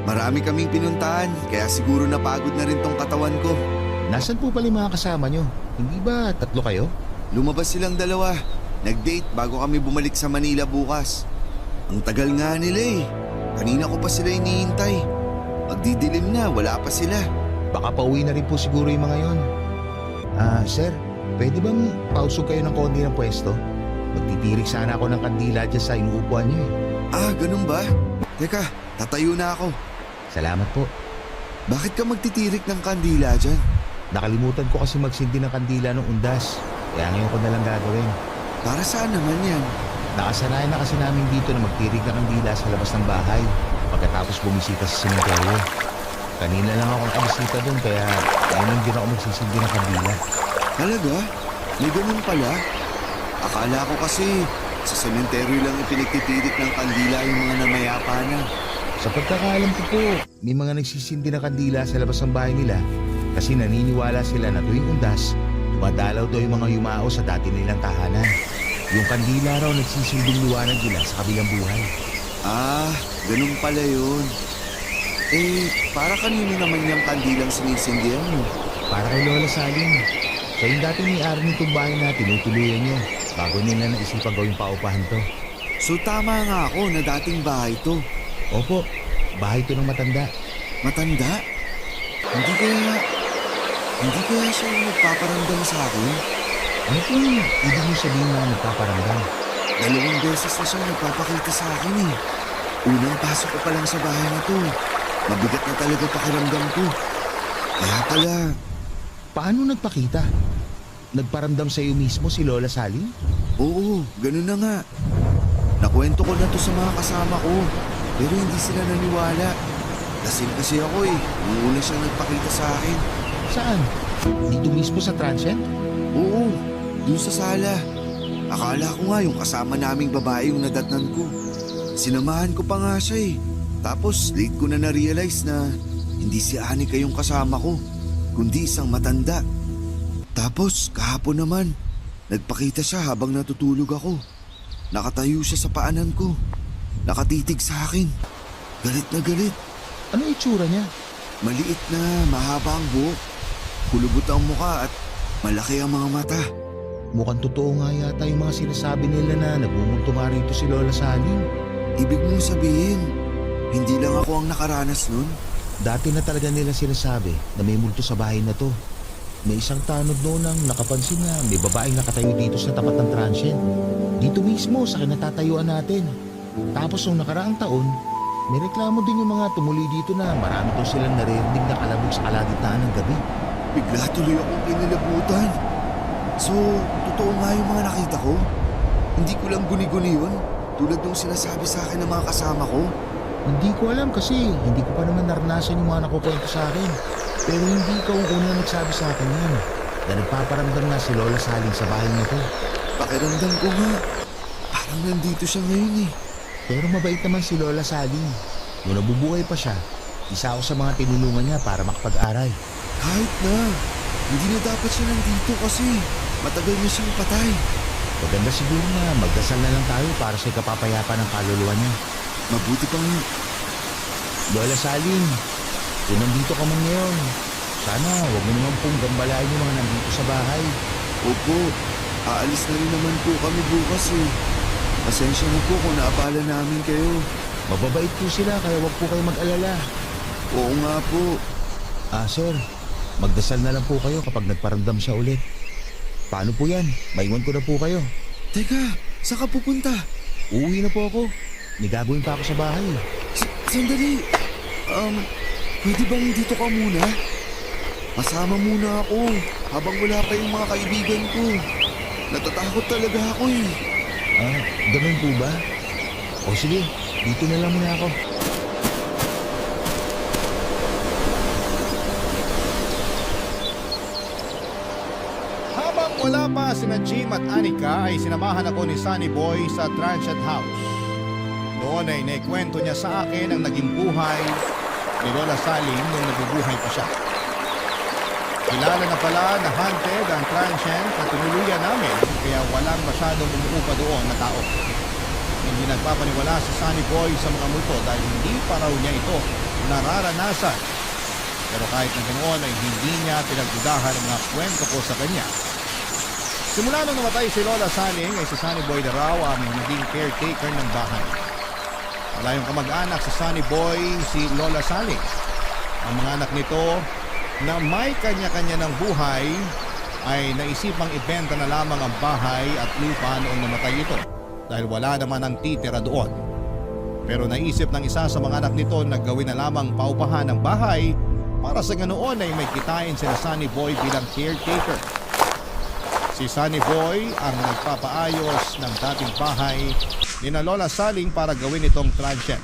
Marami kaming pinuntahan, kaya siguro napagod na rin tong katawan ko. Nasaan po pala yung mga kasama nyo? Hindi ba 3 kayo? Lumabas silang 2. Nag-date bago kami bumalik sa Manila bukas. Ang tagal nga nila eh. Kanina ko pa sila hinihintay. Magdidilim na, wala pa sila. Baka pauwi na rin po siguro yung mga yon. Sir, pwede bang pausog kayo ng konti ng pwesto? Magtitirik sana ako ng kandila dyan sa inuupuan nyo eh. Ganun ba? Teka, tatayo na ako. Salamat po. Bakit ka magtitirik ng kandila dyan? Nakalimutan ko kasi magsindi ng kandila ng undas. Kaya ngayon ko na lang gagawin. Para saan naman yan? Nakasanayan na kasi namin dito na magtirik ng kandila sa labas ng bahay pagkatapos bumisita sa sementeryo. Kanina lang ako nakabisita doon kaya ngayon din ako magsisindi ng kandila. Talaga? May ganun pala? Akala ko kasi sa sementeryo lang ipinagtitirik ng kandila yung mga namayapa na. Sa pagkakaalam ko po, may mga nagsisindi ng kandila sa labas ng bahay nila kasi naniniwala sila na tuwing undas, dumadalaw daw yung mga yumao sa dati nilang tahanan. Yung kandila raw nagsisilbing liwanag nila sa kabilang buhay. Ganun pala yun. Para kanino naman yung kandilang sinisindihan mo? Para kay Lola Saling. Siya yung dati may-ari nitong bahay na tinutuluyan niya bago nila naisipan gawing paupahan to. So tama nga ako na dating bahay to. Opo, bahay to ng matanda. Matanda? Hindi kaya siya yung nagpaparamdam sa akin? Ano po yung ibig mo sabihin na nagpaparamdam? 2 beses na siya nagpapakita sa akin eh. Unang pasok ko pa lang sa bahay na to. Mabigat na talaga pakiramdam ko. Kaya pala... Paano nagpakita? Nagparamdam sa iyo mismo si Lola Saling? Oo, ganun na nga. Nakwento ko na to sa mga kasama ko. Pero hindi sila naniwala. Lasing kasi ako eh. Nung una siya nagpakita sa akin. Saan? Dito mismo sa transient? Oo, dun sa sala. Akala ko nga yung kasama naming babae yung nadatnan ko. Sinamahan ko pa nga siya eh. Tapos late ko na na-realize na hindi si Anika yung kasama ko, kundi isang matanda. Tapos kahapon naman, nagpakita siya habang natutulog ako. Nakatayo siya sa paanan ko. Nakatitig sa akin. Galit na galit. Ano itsura niya? Maliit na mahaba ang buhok. Kulubot ang muka at malaki ang mga mata. mukhang totoo nga yata yung mga sinasabi nila na nagmumunto nga rito si Lola Saling. Ibig mong sabihin, hindi lang ako ang nakaranas nun? Dati na talaga nila sinasabi na may multo sa bahay na to. May isang tanod noon ang nakapansin na may babaeng nakatayo dito sa tapat ng transient. Dito mismo sa kinatatayuan natin. Tapos nung nakaraang taon, may reklamo din yung mga tumuli dito na marami daw silang naririnig na kalabog sa kalagitnaan ng gabi. Bigla tuloy akong kinilabutan. So, totoo nga yung mga nakita ko? Hindi ko lang guni-guni yun, tulad nung sinasabi sa akin ng mga kasama ko. Hindi ko alam kasi hindi ko pa naman naranasan yung mga nakukwento sa akin. Pero hindi ikaw ang una nagsabi sa akin yan. Na nagpaparamdam nga si Lola Saling sa bahay na to. Pakiramdam ko nga, parang nandito siya ngayon eh. Pero mabait naman si Lola Saling. Nung nabubuhay pa siya, isa ako sa mga tinulungan niya para makapag-aral. Kahit na, hindi na dapat siya nandito kasi matagal na siyang patay. Maganda siguro na magdasal na lang tayo para sa kapapayapa ng kaluluwa niya. Mabuti pang Lola Saling, kung nandito ka man ngayon, sana huwag mo naman pong gambalain yung mga nandito sa bahay. opo, aalis na rin naman po kami bukas eh. Pasensya na po kung naabala namin kayo. Mababait po sila kaya huwag po kayo mag-alala. Oo nga po. Sir, magdasal na lang po kayo kapag nagparamdam siya ulit. Paano po yan? Maiwan ko na po kayo. Teka, saan ka pupunta? Uuwi na po ako. May gagawin pa ako sa bahay. Sandali. Pwede bang dito ka muna? Masama muna ako habang wala pa yung mga kaibigan ko. Natatakot talaga ako eh. Ganun po ba? O sige, dito na lang muna ako. Habang wala pa sina Jim at Anika ay sinamahan ako ni Sunny Boy sa transient house. Noon ay naikwento niya sa akin ang naging buhay ni Lola Saling nung nabubuhay pa siya. Kilala na pala na haunted ang transient na tinuluyan namin kaya walang masyadong umuupa doon na tao. Hindi nagpapaniwala si Sunny Boy sa mga multo dahil hindi pa raw niya ito nararanasan. Pero kahit na ganoon ay hindi niya pinagdudahan ang mga kwento ko sa kanya. Simula nung namatay si Lola Saling ay si Sunny Boy na raw ang naging caretaker ng bahay. Wala yung kamag-anak sa Sunny Boy si Lola Saling. Ang mga anak nito na may kanya-kanya ng buhay ay naisipang ibenta na lamang ang bahay at lupa noong namatay ito dahil wala naman ang titira doon. Pero naisip ng isa sa mga anak nito na gawin na lamang paupahan ng bahay para sa ganoon ay may kitain sila Sunny Boy bilang caretaker. Si Sunny Boy ang nagpapaayos ng dating bahay ni na Lola Saling para gawin itong transient.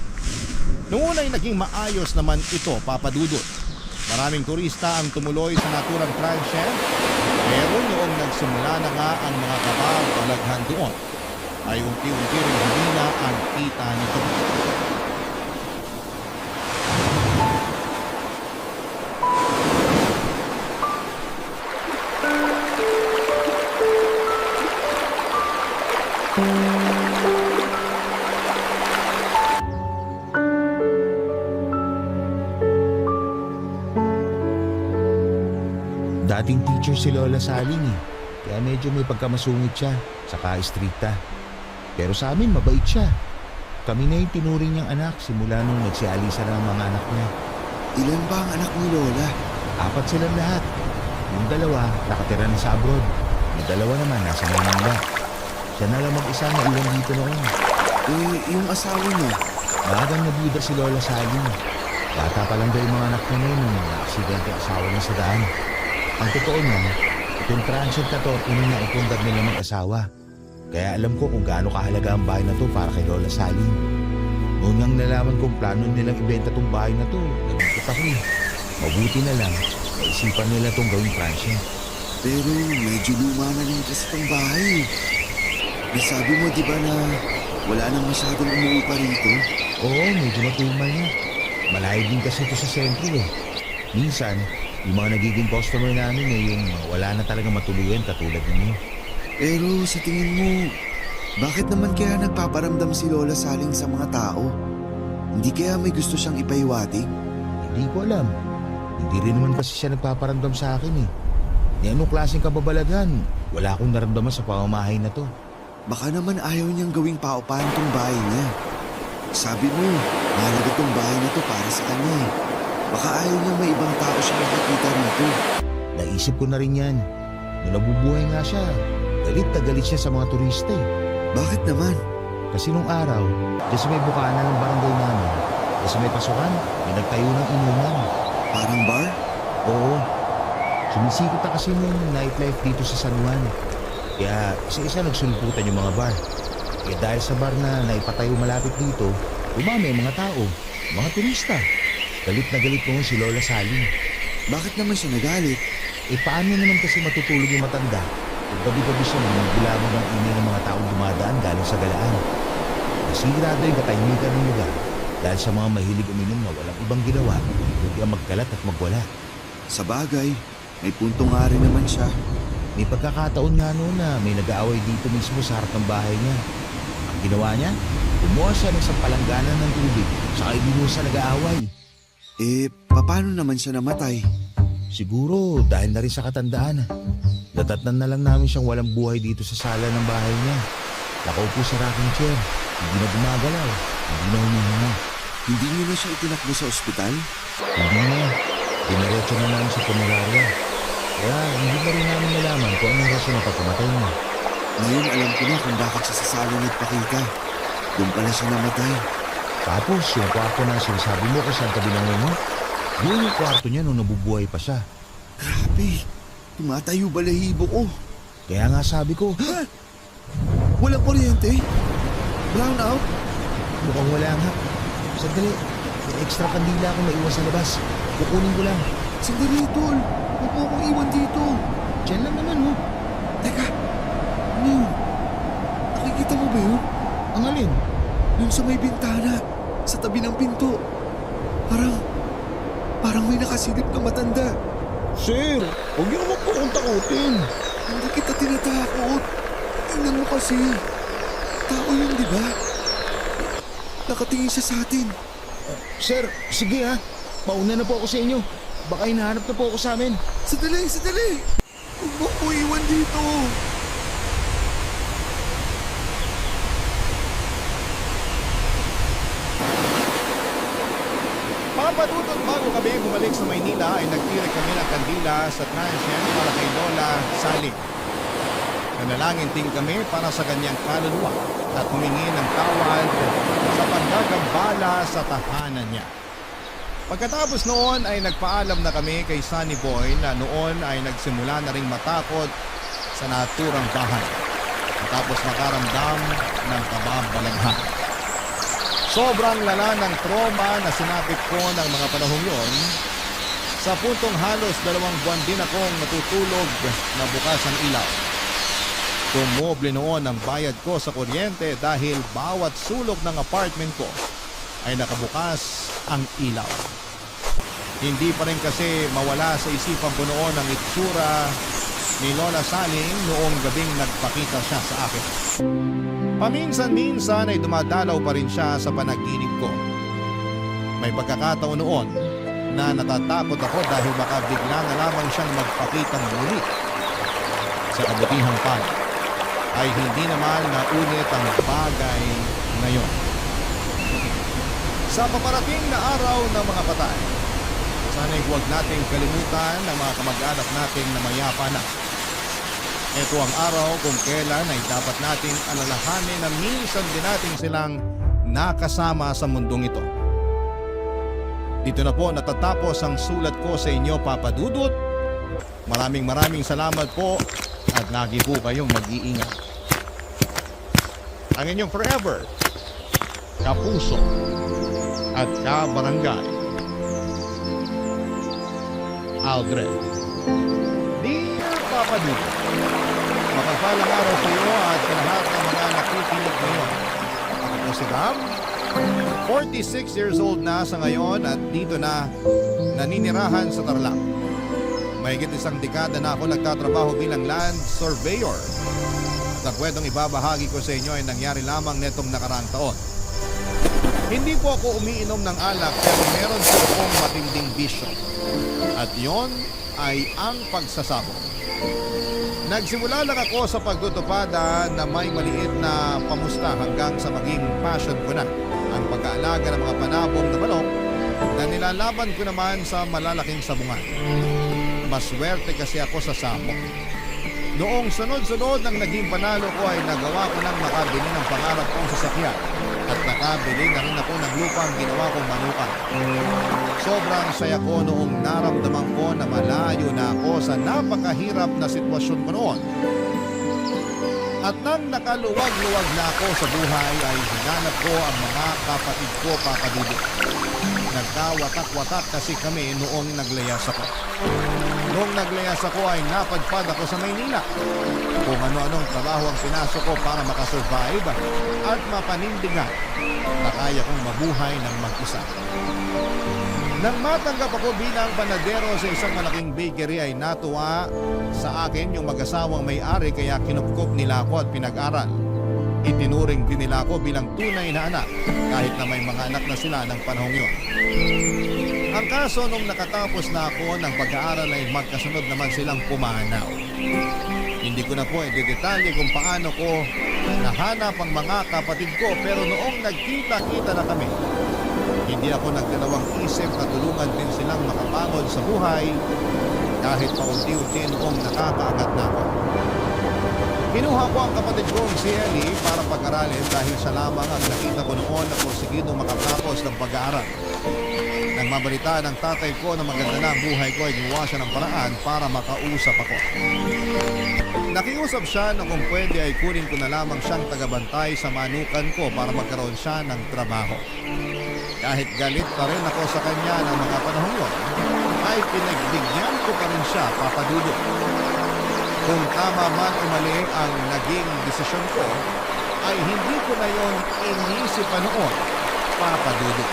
Noong una ay naging maayos naman ito, Papa Dudut. Maraming turista ang tumuloy sa naturang transient, pero noong nagsimula na nga ang mga kabalaghan doon, ay unti-unti rin humina ang kita nito. Dating teacher si Lola Saling eh. Kaya medyo may pagkamasungit siya, saka istrikta. Pero sa amin mabait siya. Kami na yung tinuring niyang anak simula nung nagsialisa na ang mga anak niya. Ilan ba ang anak ni Lola? 4 silang lahat. Yung 2 nakatira na sa abroad. Yung 2 naman nasa Manila. Siya na lang mag-isa na iwan dito noon. Yung asawa niya. Maagang nabiyuda si Lola Saling. Bata pa lang daw yung mga anak niya noon nung na-aksidente ang asawa niya sa daan. Ang totoo niya, itong transient na to unang naipundar nila mag-asawa. Kaya alam ko kung gaano kahalaga ang bahay na to para kay Lola Saling. Noon ngang nalaman kong plano nilang ibenta tong bahay na to, nagikot ako eh. Mabuti na lang, naisipan nila tong gawing transient. Pero medyo luma na rin kasi itong bahay. Nasabi mo di ba na wala nang masyadong umuupa rito? Oo, medyo matumal na. Malayo din kasi ito sa sentro eh. Minsan, yung mga nagiging customer namin eh, yung wala na talaga matuluyan katulad ninyo. Pero sa tingin mo, bakit naman kaya nagpaparamdam si Lola Saling sa mga tao? Hindi kaya may gusto siyang ipaiwatig? Hindi ko alam. Hindi rin naman kasi siya nagpaparamdam sa akin eh. Ni anong klaseng kababalaghan? Wala akong naramdaman sa pamamahay na to. Baka naman ayaw niyang gawing paupahan tong bahay niya. Sabi mo, mahalaga tong bahay na to para sa kanya eh. Baka ayaw niya may ibang tao siya makakita rito. Naisip ko na rin yan. Nung nabubuhay nga siya, galit na galit siya sa mga turista eh. Bakit naman? Kasi nung araw, dyan sa may bukana ng barangay namin, dyan sa may pasukan, may nagtayo ng inuman. Parang bar? Oo. Sumisikot na kasi yung nightlife dito sa San Juan. Kaya isa-isa nagsulputan yung mga bar. Kaya dahil sa bar na naipatayo malapit dito, dumami ang mga tao, mga turista. Galit na galit noon si Lola Sally. Bakit naman siya nagalit? Eh paano naman kasi matutulog yung matanda kung gabi-gabi siya nagbilamag ang ingay ng mga taong dumadaan galing sa galaan. Nasira daw yung katahimikan ng lugar dahil sa mga mahilig uminom na walang ibang ginawa kundi ang magkalat at magwala. Sa bagay, may punto nga rin naman siya. May pagkakataon nga noon na may nag-aaway dito mismo sa harap ng bahay niya. Ang ginawa niya, kumuha siya ng isang palangganan ng tubig saka ibinusa nag-aaway. Eh, paano naman siya namatay? Siguro dahil na rin sa katandaan. Natatnan na lang namin siyang walang buhay dito sa sala ng bahay niya. Nakaupo sa rocking chair, hindi na gumagalaw, hindi na humihinga. Hindi niyo na siya itinakbo sa ospital? Hindi na, diniretso na namin sa punerarya. Kaya hindi na rin namin nalaman kung anong rason na pagkamatay niya. Ngayon alam ko na kung bakit siya sa sala nagpakita. Doon pala siya namatay. Tapos yung kwarto na sinasabi mo kung saan tabi ng mo, yun yung kwarto niya nung nabubuhay pa siya. Grabe, tumatayo balahibo ko. Kaya nga sabi ko, Walang kuryente? Brown out? mukhang wala nga. Sandali, may extra kandila akong naiwan sa labas. Kukunin ko lang. Sandali, tol. Huwag mo akong iwan dito. Diyan lang naman, oh. Teka, ano yun? Nakikita mo ba yun? Ang alin? Yung sa may bintana, sa tabi ng pinto. Parang may nakasilip na matanda. Sir, huwag niyo naman po akong takutin. Hindi kita tinatakot. Tingnan mo kasi. Tao yun, di ba? Nakatingin siya sa atin. Sir, sige ha. Mauna na po ako sa inyo. Baka hinahanap na po ako sa amin. Sandali! Huwag mo ko iwan dito. Mga panutot bago kami bumalik sa Maynila ay nagtirik kami ng kandila sa transient para kay Lola Sally. Nanalangin din kami para sa kanyang kaluluwa at humingi ng tawad sa paggagambala sa tahanan niya. Pagkatapos noon ay nagpaalam na kami kay Sunny Boy na noon ay nagsimula na ring matakot sa naturang bahay matapos makaramdam ng kababalaghan. Sobrang lala ng trauma na sinapit ko ng mga panahong yon, sa puntong halos 2 buwan din akong natutulog na bukas ang ilaw. Tumoble noon ang bayad ko sa kuryente dahil bawat sulok ng apartment ko ay nakabukas ang ilaw. Hindi pa rin kasi mawala sa isipan ko noon ang itsura ni Lola Saling noong gabing nagpakita siya sa akin. Paminsan-minsan ay dumadalaw pa rin siya sa panaginip ko. May pagkakataon noon na natatakot ako dahil baka bigla na lamang siyang magpakitang muli. Sa kabutihang palad ay hindi naman naulit ang bagay na yon. Sa paparating na araw ng mga patay, sana'y huwag nating kalimutan ang mga kamag-anak nating na mayapa na. Ito ang araw kung kailan ay dapat nating alalahanin na minsan din natin silang nakasama sa mundong ito. Dito na po natatapos ang sulat ko sa inyo, Papa Dudut. Maraming salamat po at lagi po kayong mag-iingat. Ang inyong forever, kapuso at kabarangay, Aldred. Dear Papa Dudut, mapagpalang araw sa iyo at sa lahat ng mga nakikinig ngayon. Ako po si Ram, 46 years old na sa ngayon at dito na naninirahan sa Tarlac. Mahigit 1 dekada na ako nagtatrabaho bilang land surveyor. At ang kwentong ibabahagi ko sa inyo ay nangyari lamang netong nakaraang taon. Hindi po ako umiinom ng alak pero meron po akong matinding bisyo. At yon ay ang pagsasabog. Nagsimula lang ako sa pagtutupada na may maliit na pamusta hanggang sa maging passion ko na ang pag-aalaga ng mga panabong na manok na nilalaban ko naman sa malalaking sabungan. Maswerte kasi ako sa samok. Noong sunod-sunod ng naging panalo ko ay nagawa ko nang makabili ng pangarap kong sasakyan at nakabili na rin ako ng lupang ginawa kong manukan. Sobrang saya ko noong naramdaman ko na malayo na ako sa napakahirap na sitwasyon ko noon. At nang nakaluwag-luwag na ako sa buhay ay hinanap ko ang mga kapatid ko papadudot. Nagkawatak-watak kasi kami noong naglayas ako. Noong naglayas ako ay napadpad ako sa Maynila. Kung ano-anong trabaho ang pinasok ko para makasurvive at mapanindigan na kaya kong mabuhay ng mag-isa. Nang matanggap ako bilang panadero sa isang malaking bakery ay natuwa sa akin yung mag-asawang may-ari kaya kinupkop nila ako at pinag-aral. Itinuring din nila ako bilang tunay na anak kahit na may mga anak na sila ng panahong yun. Ang kaso nung nakatapos na ako ng pag-aaral ay magkasunod naman silang pumanaw. Hindi ko na po i-detalye kung paano ko nahanap ang mga kapatid ko pero noong nagkita-kita na kami, hindi ako nagdalawang isip na tulungan din silang makabangon sa buhay kahit paunti-unti noong nakakaangat na ako. Kinuha ko ang kapatid kong si Ellie para pag-aralin dahil siya lamang ang nakita ko noon na porsigido makatapos ng pag-aaral. Nang mabalita ng tatay ko na maganda na ang buhay ko ay gumawa siya ng paraan para makausap ako. Nakiusap siya na kung pwede ay kunin ko na lamang siyang tagabantay sa manukan ko para magkaroon siya ng trabaho. Kahit galit pa rin ako sa kanya ng mga panahon yun, ay pinagbigyan ko pa rin siya papadudot. Kung tama man o mali ang naging desisyon ko, ay hindi ko na yon inisip pa noon, papadudot.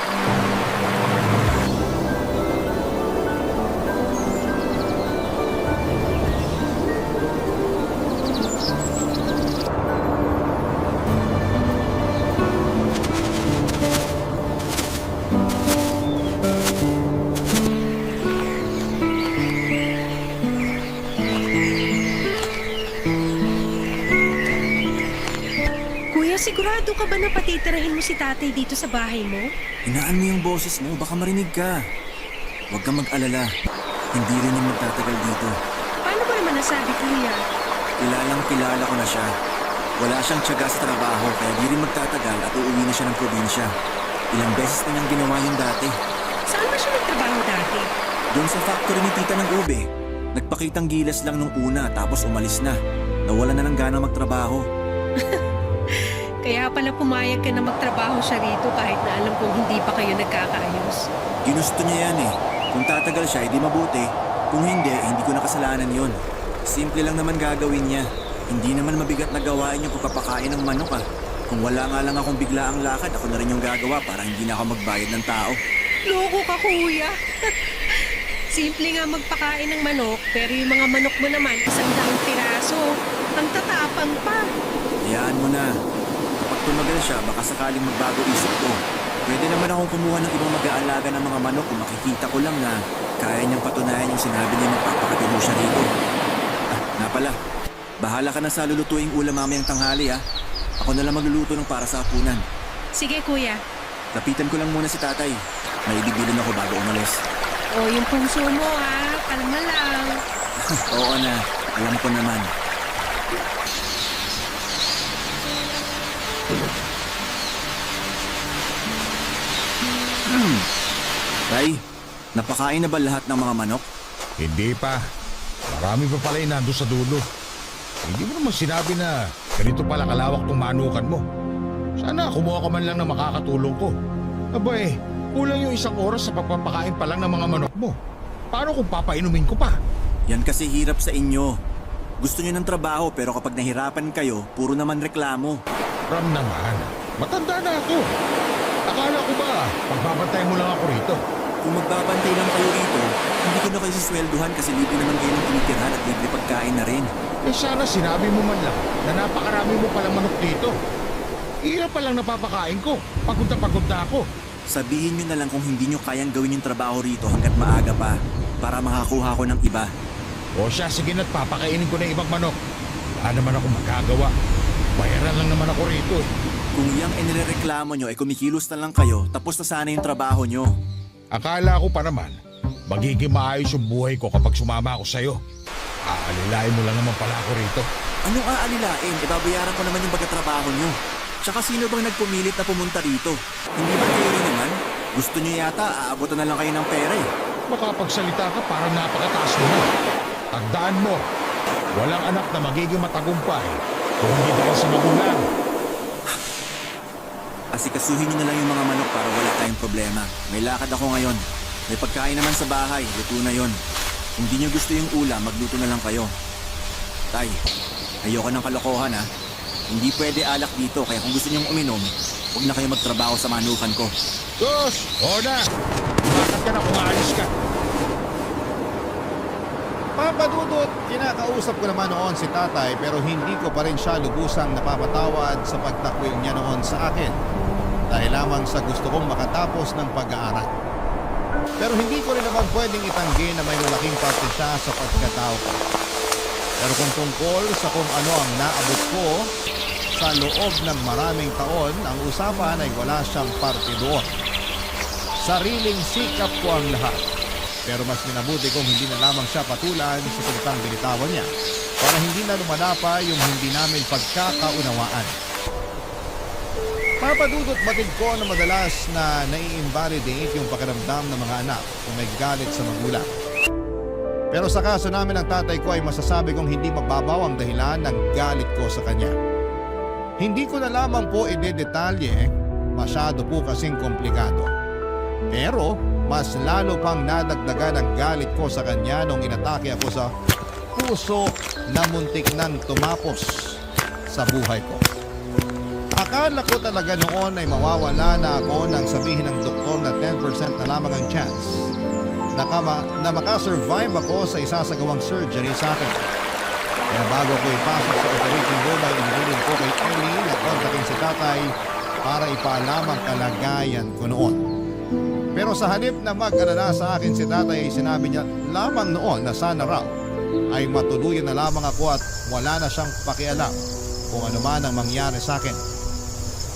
Sigurado ka ba na patitirahin mo si tatay dito sa bahay mo? Hinaan mo yung boses mo, baka marinig ka. Huwag kang mag-alala. Hindi rin yung magtatagal dito. Paano mo naman nasabi, kuya? Kilala ko na siya. Wala siyang tiyaga sa trabaho kaya di rin magtatagal at uuwi na siya ng probinsya. Ilang beses na niyang ginawa yun dati. Saan ba siya nagtrabaho dati? Doon sa factory ni tita ng ube. Nagpakitang gilas lang nung una tapos umalis na. Nawala na ng gana magtrabaho. Kaya pala pumayag ka na magtrabaho siya rito kahit na alam kong hindi pa kayo nagkakaayos. Ginusto niya yan eh. Kung tatagal siya, hindi mabuti. Kung hindi ko nakasalanan yon. Simple lang naman gagawin niya. Hindi naman mabigat na gawain yung pagpapakain ng manok ah. Kung wala nga lang akong bigla ang lakad, ako na rin yung gagawa para hindi na ako magbayad ng tao. Loko ka, kuya. Simple nga magpakain ng manok, pero yung mga manok mo naman, 100 piraso. Ang tatapang pa. Hayaan mo na. Kapag tumagal siya, baka sakaling magbago isip ko. Pwede naman akong kumuha ng ibang mag-aalaga ng mga manok kung makikita ko lang na kaya niyang patunayan yung sinabi niya magpapakatino siya rito. Nga pala, bahala ka na sa lulutuing ulam mamayang tanghali ah. Ako na lang magluluto ng para sa hapunan. Sige, kuya. Lapitan ko lang muna si tatay. May ibibilin ako bago umalis. O, yung puso mo ha. Kalma lang. Oo na, alam ko naman. Tay, napakain na ba lahat ng mga manok? Hindi pa. Marami pa pala yung nandun sa dulo. Hindi mo naman sinabi na ganito pala kalawak tong manukan mo. Sana kumuha ka man lang na makakatulong ko. Abay, kulang yung 1 oras sa pagpapakain pa lang ng mga manok mo. Paano kung papainumin ko pa? Yan kasi hirap sa inyo. Gusto nyo ng trabaho pero kapag nahirapan kayo, puro naman reklamo. Ram naman, matanda na ako. Akala ko ba, pagbabantay mo lang ako rito? Kung magbabantay lang kayo rito, hindi ko na kayo siswelduhan kasi libre naman kayo ng tinitirhan at libre pagkain na rin. Eh sana sinabi mo man lang na napakarami mo palang manok dito. Ilan pa lang napapakain ko. Pagod na ako. Sabihin nyo na lang kung hindi nyo kayang gawin yung trabaho rito hanggat maaga pa para makakuha ko ng iba. O siya, sige na't papakainin ko na ibang manok. Wala naman ako magagawa. Bayaran lang naman ako rito eh. Kung yang inireklamo nyo ay kumikilos na lang kayo, tapos na sana yung trabaho nyo. Akala ko pa naman, magiging maayos yung buhay ko kapag sumama ako sa'yo. Aalilain mo lang naman pala ako rito. Anong aalilain? Ibabayaran ko naman yung pagkatrabaho nyo. Tsaka sino bang nagpumilit na pumunta rito? Hindi ba kayo rin naman? Gusto nyo yata, aabotan na lang kayo ng pera eh. Makapagsalita ka parang napakataas mo na. Tandaan mo, walang anak na magiging matagumpay kung hindi dahil sa magulang. Asikasuhin nyo na lang yung mga manok para wala tayong problema. May lakad ako ngayon. May pagkain naman sa bahay, luto na yon. Kung di nyo gusto yung ulam, magluto na lang kayo. Tay, ayoko ng kalokohan ha. Hindi pwede alak dito, kaya kung gusto nyong uminom, huwag na kayo magtrabaho sa manukan ko. Sus! Ona! Bakit ka na kung aalis ka? Papa Dudut, kinakausap ko naman noon si tatay pero hindi ko pa rin siya lubusang napapatawad sa pagtakwil niya noon sa akin dahil lamang sa gusto kong makatapos ng pag-aaral. Pero hindi ko rin naman pwedeng itanggi na may malaking parte siya sa pagkatao ko. Pero kung tungkol sa kung ano ang naabot ko sa loob ng maraming taon, ang usapan ay wala siyang parte doon. Sariling sikap ko ang lahat. Pero mas minabuti kong hindi na lamang siya patulan sa salitang binitawan niya para hindi na lumanapa yung hindi namin pagkakaunawaan. Papadudot batid ko na madalas na nai-invalidate yung pakiramdam ng mga anak kung may galit sa magulang. Pero sa kaso namin ng tatay ko ay masasabi kong hindi mababaw ang dahilan ng galit ko sa kanya. Hindi ko na lamang po idedetalye, masyado po kasing komplikado. Pero mas lalo pang nadagdagan ang galit ko sa kanya nung inatake ako sa puso na muntik nang tumapos sa buhay ko. Akala ko talaga noon ay mawawala na ako nang sabihin ng doktor na 10% na lamang ang chance na makasurvive ako sa isasagawang surgery sa akin. Kaya bago ko ipasok sa operating room ay inililin ko kay Ellie na kontakin si tatay para ipaalam ang kalagayan ko noon. Pero sa halip na mag-alala sa akin si tatay ay sinabi niya lamang noon na sana raw ay matuluyan na lamang ako at wala na siyang pakialam kung ano man ang mangyari sa akin.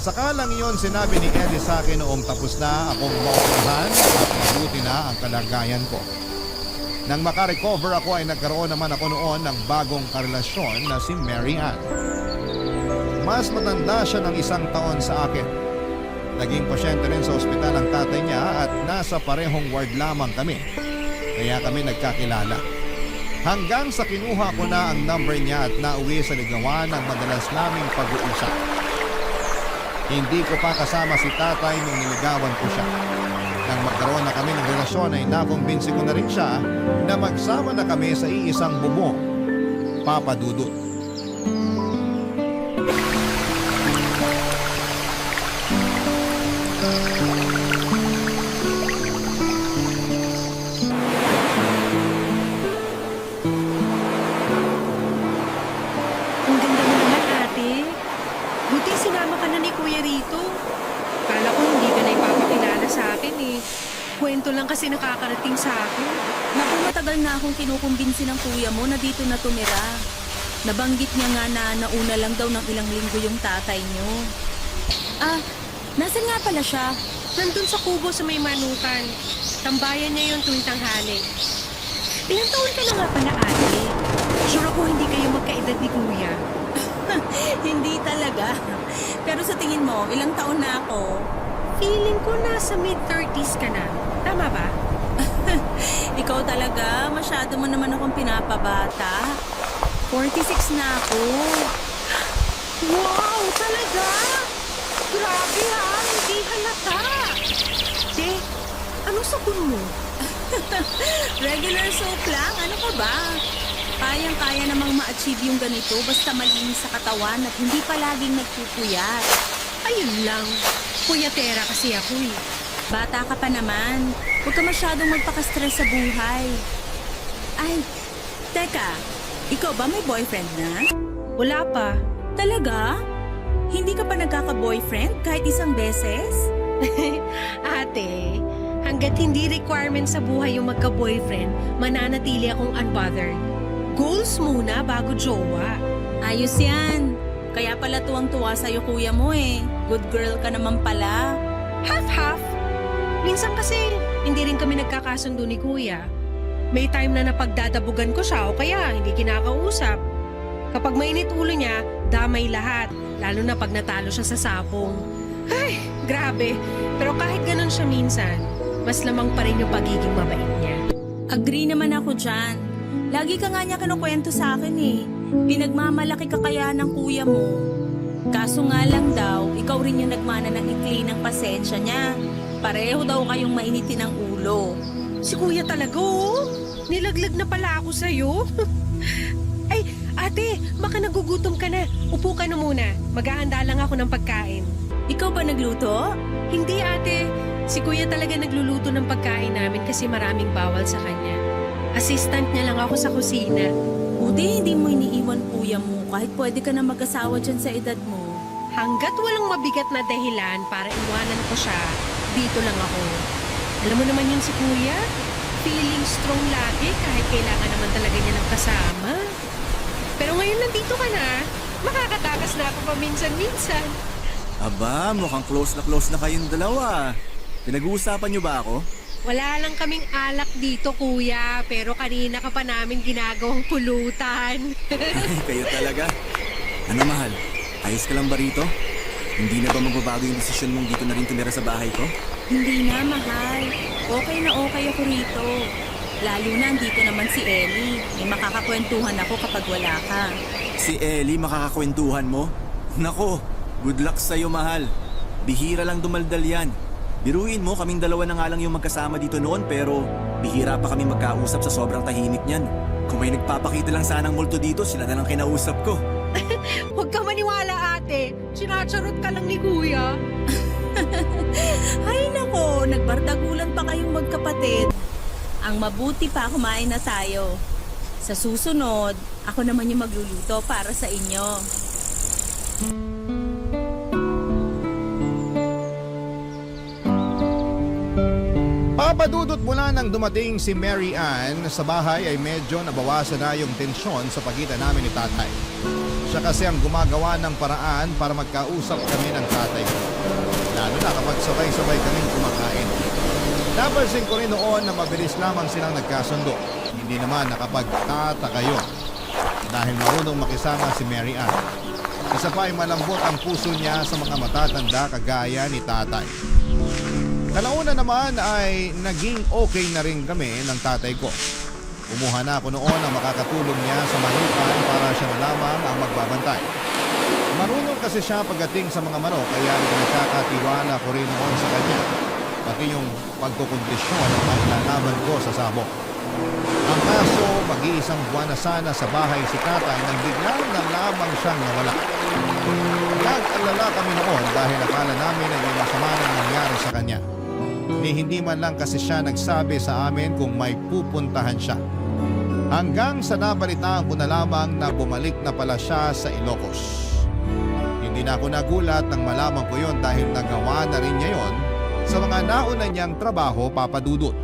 Sakalang iyon sinabi ni Eddie sa akin noong tapos na akong maoperahan at mabuti na ang kalagayan ko. Nang makarecover ako ay nagkaroon naman ako noon ng bagong karelasyon na si Mary Ann. Mas matanda siya ng 1 taon sa akin. Naging pasyente rin sa ospital ang tatay niya at nasa parehong ward lamang kami. Kaya kami nagkakilala. Hanggang sa kinuha ko na ang number niya at nauwi sa ligawan ng madalas naming pag-uusap. Hindi ko pa kasama si tatay nung niligawan ko siya. Nang magkaroon na kami ng relasyon ay nakumbinsi ko na rin siya na magsama na kami sa iisang bubong. Papa Dudut. Ang ganda mo naman, ate. Buti sinama ka na ni Kuya rito. Kala ko hindi ka na ipapakilala sa akin eh. Kwento lang kasi nakakarating sa akin. Naku, matagal na akong kinukumbinsi ng kuya mo na dito na tumira. Nabanggit niya nga na nauna lang daw ng ilang linggo yung tatay niyo. Ah, nasan nga pala siya? Nandun sa kubo sa may manukan. Tambayan niya yun tuwing tanghali. Ilang taon ka na nga pala, ate? Sure ako hindi kayo magkaedad ni Kuya. Hindi talaga. Pero sa tingin mo, ilang taon na ako? Feeling ko nasa mid-30s ka na. Tama ba? Ikaw talaga, masyado mo naman akong pinapabata. 46 na ako. Wow! Talaga? Grabe ha! Hindi halata! De, anong sabon mo? Regular soap lang, ano ka ba? Kayang-kaya namang ma-achieve yung ganito basta malinis sa katawan at hindi palaging nagpupuyat. Ayun lang. Puyatera kasi ako eh. Bata ka pa naman. Huwag ka masyadong magpaka-stress sa buhay. Ay, teka. Ikaw ba may boyfriend na? Wala pa. Talaga? Hindi ka pa nagkaka-boyfriend kahit isang beses? Ate, hanggat hindi requirement sa buhay yung magka-boyfriend, mananatili akong unbothered. Goals muna bago jowa. Ayos yan. Kaya pala tuwang-tuwa sa'yo kuya mo eh. Good girl ka naman pala. Half-half. Minsan kasi, hindi rin kami nagkakasundo ni kuya. May time na napagdadabugan ko siya o kaya hindi kinakausap. Kapag mainit ulo niya, damay lahat. Lalo na pag natalo siya sa sapong. Ay, grabe. Pero kahit ganun siya minsan, mas lamang pa rin yung pagiging mabait niya. Agree naman ako dyan. Lagi ka nga niya kinukwento sa akin eh. Pinagmamalaki ka kaya ng kuya mo. Kaso nga lang daw, ikaw rin yung nagmana ng ikli ng pasensya niya. Pareho daw kayong mainitin ng ulo. Si kuya talaga oh. Nilaglag na pala ako sa'yo. Ay, ate, baka nagugutom ka na. Upo ka na muna. Maghahanda lang ako ng pagkain. Ikaw ba nagluto? Hindi ate, si kuya talaga nagluluto ng pagkain namin kasi maraming bawal sa kanya. Assistant niya lang ako sa kusina. Buti hindi mo iniiwan kuya mo kahit pwede ka na mag-asawa dyan sa edad mo. Hanggat walang mabigat na dahilan para iwanan ko siya, dito lang ako. Alam mo naman yun si kuya? Feeling strong lagi kahit kailangan naman talaga niya ng kasama. Pero ngayon nandito ka na, makakatakas na ako paminsan-minsan. Aba, mukhang close na kayong dalawa. Pinag-uusapan niyo ba ako? Wala lang kaming alak dito, kuya. Pero kanina ka pa namin ginagawang pulutan. Kayo talaga. Ano mahal? Ayos ka lang ba rito? Hindi na ba magbabago yung desisyon mong dito na rin tumira sa bahay ko? Hindi na, mahal. Okay na okay ako rito. Lalo na andito naman si Ellie. May makakakwentuhan ako kapag wala ka. Si Ellie, makakakwentuhan mo? Nako, good luck sa'yo, mahal. Bihira lang dumaldal yan. Biruin mo, kaming dalawa na nga lang yung magkasama dito noon pero bihira pa kami magkausap sa sobrang tahimik niyan. Kung may nagpapakita lang sanang multo dito, sila na lang kinausap ko. Huwag ka maniwala, ate. Sinacharot ka lang ni kuya. Ay nako, nagbardagulan pa kayong magkapatid. Ang mabuti pa, kumain na tayo. Sa susunod, ako naman yung magluluto para sa inyo. Papadudot mula nang dumating si Mary Ann sa bahay ay medyo nabawasan na yung tensyon sa pagitan namin ni tatay. Siya kasi ang gumagawa ng paraan para magkausap kami ng tatay ko. Lalo na kapag sabay-sabay kaming kumakain. Napansin ko rin noon na mabilis lamang silang nagkasundo. Hindi naman nakapagtataka yun dahil marunong makisama si Mary Ann. Isa pa ay malambot ang puso niya sa mga matatanda kagaya ni tatay. Kalauna naman ay naging okay na rin kami ng tatay ko. Kumuha na ako noon ang makakatulong niya sa manukan para siya na lamang ang magbabantay. Marunong kasi siya pagdating sa mga manok kaya nakakatiwala ko rin noon sa kanya. Pati yung pagkukondisyon ang ilalaban ko sa sabok. Ang kaso, mag-iisang buwan na sana sa bahay si tatay nang biglang na lamang siyang nawala. Nag-alala kami noon dahil akala namin ay may masama nang nangyari sa kanya. Hindi man lang kasi siya nagsabi sa amin kung may pupuntahan siya. Hanggang sa nabalitaan ko na lamang na bumalik na pala siya sa Ilocos. Hindi na ako nagulat nang malaman ko yon dahil nagawa na rin niya yon sa mga nauna niyang trabaho, Papa Dudut.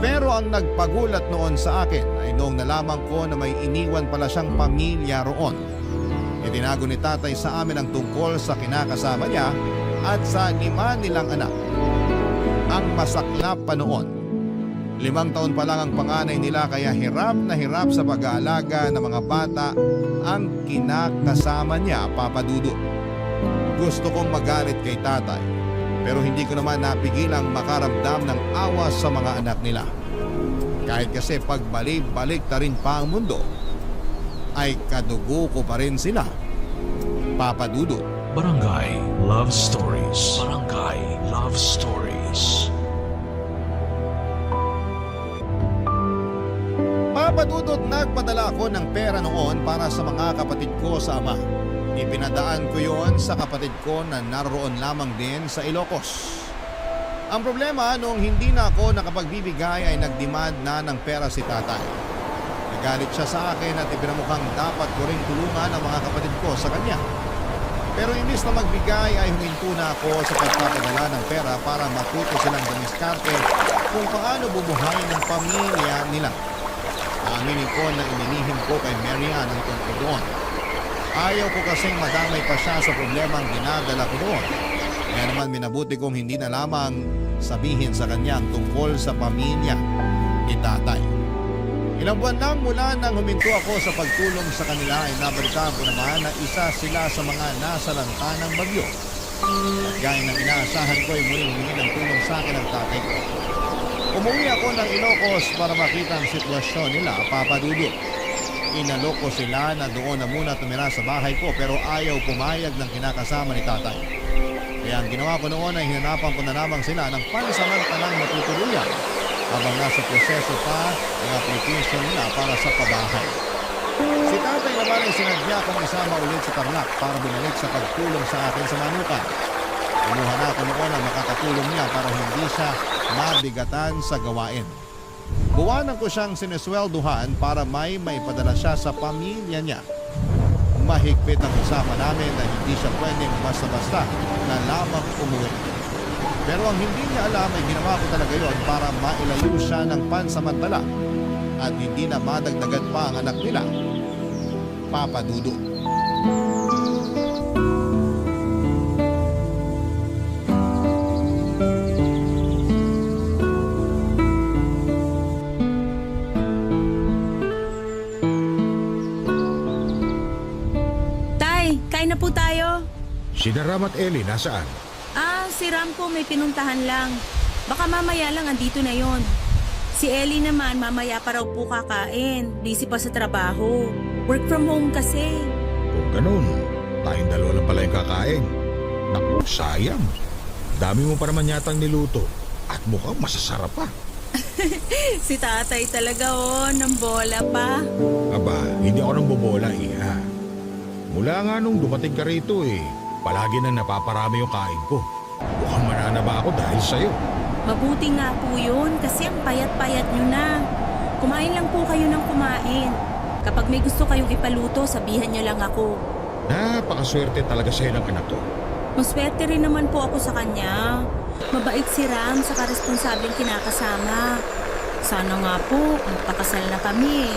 Pero ang nagpagulat noon sa akin ay noong nalaman ko na may iniwan pala siyang pamilya roon. Itinago ni tatay sa amin ang tungkol sa kinakasama niya at sa 5 nilang anak. Ang masaklap pa noon, 5 taon pa lang ang panganay nila kaya hirap na hirap sa pag-aalaga ng mga bata ang kinakasama niya, Papa Dudut. Gusto kong magalit kay tatay pero hindi ko naman napigilang makaramdam ng awa sa mga anak nila. Kahit kasi pagbalik-balik ta rin pa ang mundo, ay kadugo ko pa rin sila, Papa Dudut. Barangay Love Stories. Barangay Love Stories. Papa Dudut, nagpadala ako ng pera noon para sa mga kapatid ko sa ama. Ipinadaan ko yon sa kapatid ko na naroon lamang din sa Ilocos. Ang problema, nung hindi na ako nakapagbibigay ay nagdemand na ng pera si tatay. Nagalit siya sa akin at ipinamukhang dapat ko rin tulungan ang mga kapatid ko sa kanya. Pero imbis na magbigay ay huminto na ako sa pagpapadala ng pera para matuto silang dumiskarte kung paano bumuhay ng pamilya nila. Aaminin ko na inilihim ko kay Marian ang tungkol doon. Ayaw ko kasing madamay pa siya sa problemang dinadala ko doon. Kaya naman minabuti kong hindi na lamang sabihin sa kanya ang tungkol sa pamilya ni tatay. Ilang buwan lang mula nang huminto ako sa pagtulong sa kanila ay nabalitaan ko naman na isa sila sa mga nasalanta ng bagyo. At gaya ng inaasahan ko ay muling humingi ng tulong sa akin ang tatay ko. Umuwi ako ng Ilocos para makita ang sitwasyon nila, Papa Dudut. Inalok ko sila na doon na muna tumira sa bahay ko pero ayaw pumayag ng kinakasama ni tatay. Kaya ang ginawa ko noon ay hinanapan ko na lamang sila ng pansamantalang matutuluyan habang nasa proseso pa ang application nila para sa pabahay. Si tatay naman ay sinadya kong isama ulit sa Tarlac para bumalik sa pagtulong sa akin sa Manukan. Kumuha na ako noon ang makakatulong niya para hindi siya mabigatan sa gawain. Buwanan ko siyang sineswelduhan para may maipadala siya sa pamilya niya. Mahigpit ang usapan namin na hindi siya pwedeng basta-basta na lamang umuwi. Pero ang hindi niya alam ay ginawa ko talaga yon para mailayo siya ng pansamantala at hindi na madagdagan pa ang anak nila, Papa Dudut. Tay, kain na po tayo. Si Ram at Ellie, nasaan? Si Ram po may pinuntahan lang. Baka mamaya lang andito na yon. Si Ellie naman mamaya pa raw po kakain. Busy pa sa trabaho. Work from home kasi. Kung ganun, tayong dalawa lang pala yung kakain. Naku, sayang. Dami mo pa naman yatang niluto. At mukhang masasarap pa. Si tatay talaga ng bola pa. Aba, hindi ako nang bobola, iha. Mula nga nung dumating ka rito palagi nang napaparami yung kain ko. Mukhang mananaba ako dahil sa'yo. Mabuti nga po yun kasi ang payat-payat nyo na. Kumain lang po kayo ng kumain. Kapag may gusto kayong ipaluto, sabihan nyo lang ako. Napakaswerte talaga sa'yo ng anak ko. Maswerte rin naman po ako sa kanya. Mabait si Ram sa karesponsabling kinakasama. Sana nga po, magpakasal na kami.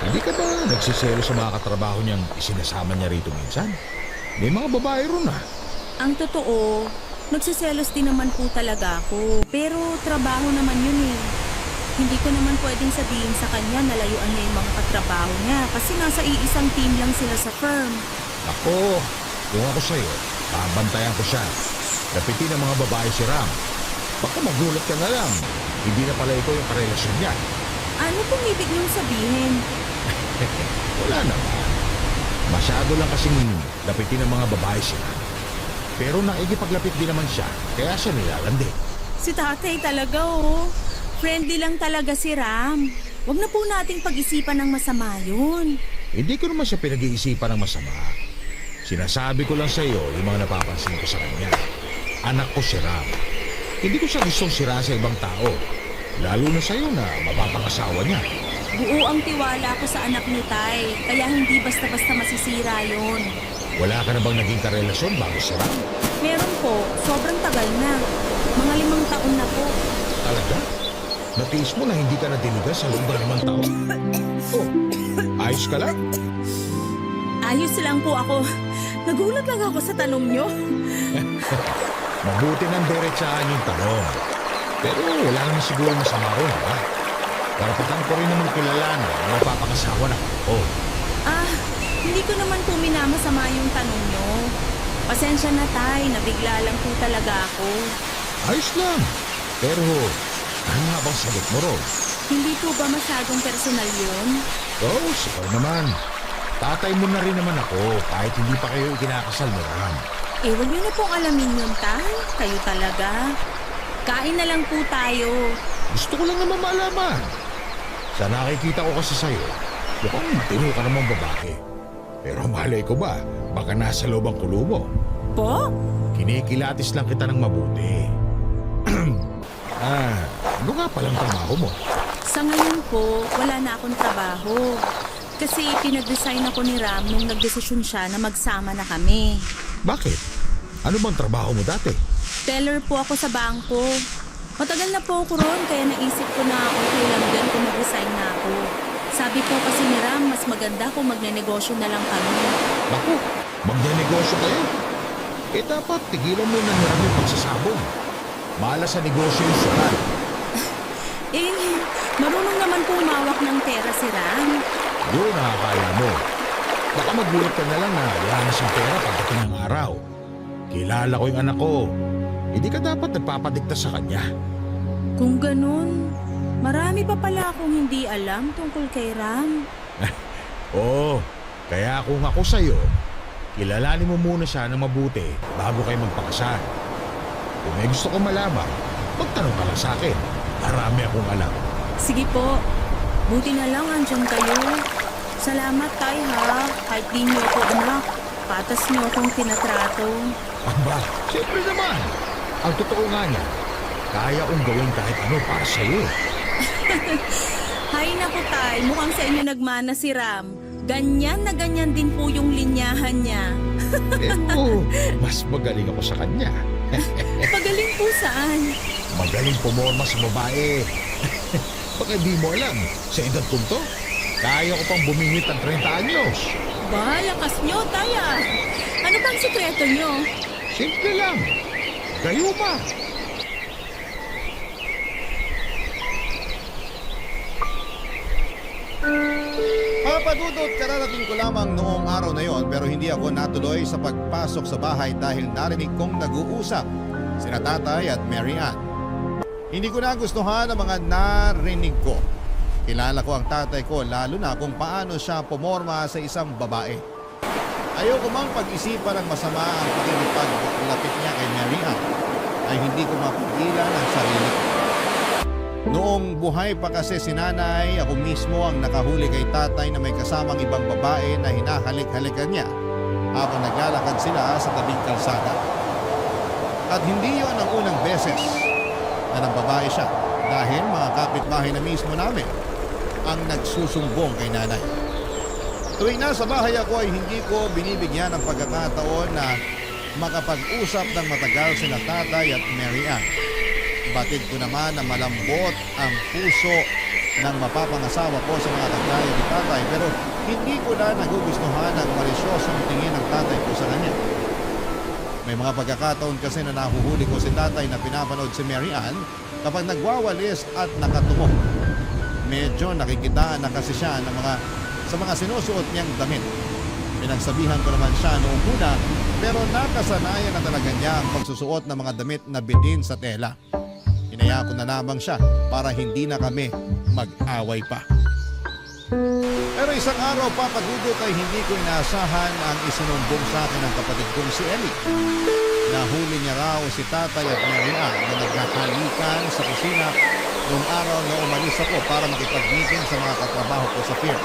Hindi ka ba nagsiselo sa mga katrabaho niyang isinasama niya rito minsan? May mga babae ron Ang totoo, nagsiselos din naman po talaga ako. Pero trabaho naman yun Hindi ko naman pwedeng sabihin sa kanya na layuan niya yung mga katrabaho niya kasi nasa iisang team lang sila sa firm. Ako, kung ako sa'yo, babantayan ko siya. Lapitin ang mga babae si Ram. Baka magulat ka na lang. Hindi na pala ikaw yung karelasyon niya. Ano pong ibig niyong sabihin? Wala naman. Masyado lang kasing lapitin ang mga babae si Ram. Pero nakikipaglapit din naman siya, kaya siya nilalandi. Si tatay talaga Friendly lang talaga si Ram. Huwag na po nating pag-isipan ng masama yun. Hindi ko naman siya pinag-iisipan ng masama. Sinasabi ko lang sa iyo yung mga napapansin ko sa kanya. Anak ko si Ram. Hindi ko siya gustong sira sa ibang tao. Lalo na sa iyo na mapapangasawa niya. Buo ang tiwala ko sa anak ni Tay, kaya hindi basta-basta masisira yun. Wala ka na bang naging karelasyon bago si Ram? Meron po, sobrang tagal na. Mga 5 taon na po. Talaga? Natiis mo na hindi ka nadiligan sa loob ng 5 taon? Oh, ayos ka lang? Ayos lang po ako. Nagulat lang ako sa tanong nyo. Mabuti nang diretsahan yung tanong. Pero wala naman siguro masama ron, di ba? Karapatan ko rin naman kilala na napapakasawa na ako. Hindi ko naman po minamasama yung tanong nyo. Pasensya na Tay, nabigla lang po talaga ako. Ayos lang. Pero ano nga bang sagot mo ron? Hindi po ba masyadong personal yun? Oh, sikaw naman. Tatay mo na rin naman ako kahit hindi pa kayo ikinakasal ni Ram. Huwag nyo na pong alamin yun, Tay. Kayo talaga. Kain na lang po tayo. Gusto ko lang naman malaman. Sa nakikita ko kasi sa'yo, mukhang matino ka namang babae. Pero malay ko ba, baka nasa loob ang kulo mo. Po? Kinikilatis lang kita ng mabuti. Ano nga palang trabaho mo? Sa ngayon po, wala na akong trabaho. Kasi pinag-resign ako ni Ram nung nagdesisyon siya na magsama na kami. Bakit? Ano bang trabaho mo dati? Teller po ako sa bangko. Matagal na po ako ron, kaya naisip ko na okay lang din kung mag-resign na ako. Sabi po kasi ni Ram, mas maganda kung magnenegosyo na lang kami. Naku, magnenegosyo kayo. Eh dapat tigilan mo na nila yung pagsasabong. Malas sa negosyo yung sukat. Eh, marunong naman po umawak ng pera si Ram. Yun, nakakaya mo. Baka magulat ka na lang na wala na siyang pera pagdating ng araw. Kilala ko yung anak ko. Hindi ka dapat nagpapadikta sa kanya. Kung ganun, marami pa pala akong hindi alam tungkol kay Ram. Oo, kaya kung ako sa'yo, kilalanin mo muna siya ng mabuti bago kayo magpakasal. Kung may gusto kong malaman, magtanong ka lang sa akin. Marami akong alam. Sige po, buti na lang andyan kayo. Salamat tay ha, kahit di niyo ako anak. Patas niyo akong tinatrato. Aba, siyempre naman. Ang totoo nga niya, kaya kong gawin kahit ano para sa'yo. Hay naku tay, mukhang sa inyo nagmana si Ram. Ganyan na ganyan din po yung linyahan niya. Eh, mas magaling ako sa kanya. Pagaling po saan? Magaling pumorma sa babae. Baka di mo alam, sa edad kong to, kaya ko pang bumingit ng 30 anyos. Ba, lakas nyo, taya. Ano bang sikreto nyo? Simple lang. Kayo ba? Papadudot, kararating ko lamang noong araw na yon pero hindi ako natuloy sa pagpasok sa bahay dahil narinig kong nag-uusap sina Tatay at Mary Ann. Hindi ko nagustuhan ang mga narinig ko. Kilala ko ang tatay ko lalo na kung paano siya pumorma sa isang babae. Ayoko mang pag-isipan ng masama ang paglapit niya kay Mary Ann ay hindi ko mapigilan ang sarili ko. Noong buhay pa kasi si nanay, ako mismo ang nakahuli kay tatay na may kasamang ibang babae na hinahalik-halikan niya habang naglalakad sila sa tabing kalsada. At hindi yon ang unang beses na nagbabae siya dahil mga kapitbahay na mismo namin ang nagsusumbong kay nanay. Tuwing nasa bahay ako ay hindi ko binibigyan ng pagkakataon na makapag-usap ng matagal sina Tatay at Mary Ann. Batid ko naman na malambot ang puso ng mapapangasawa ko sa mga kagaya ni Tatay pero hindi ko na nagugustuhan ang malisyosong tingin ng tatay ko sa kanya. May mga pagkakataon kasi na nahuhuli ko si Tatay na pinapanood si Mary Ann kapag nagwawalis at nakatungo. Medyo nakikitaan na kasi siya ng sa mga sinusuot niyang damit. Pinagsabihan ko naman siya noong una pero nakasanayan na talaga niya ang pagsusuot ng mga damit na bitin sa tela. Hinaya ko na lamang siya para hindi na kami mag-away pa. Pero isang araw papadudot ay hindi ko inaasahan ang isinumbong sa akin ng kapatid kong si Ellie. Nahuli niya raw si Tatay at Mary Ann na naghahalikan sa kusina noong araw na umalis ako para makipag-meeting sa mga katrabaho ko sa pier.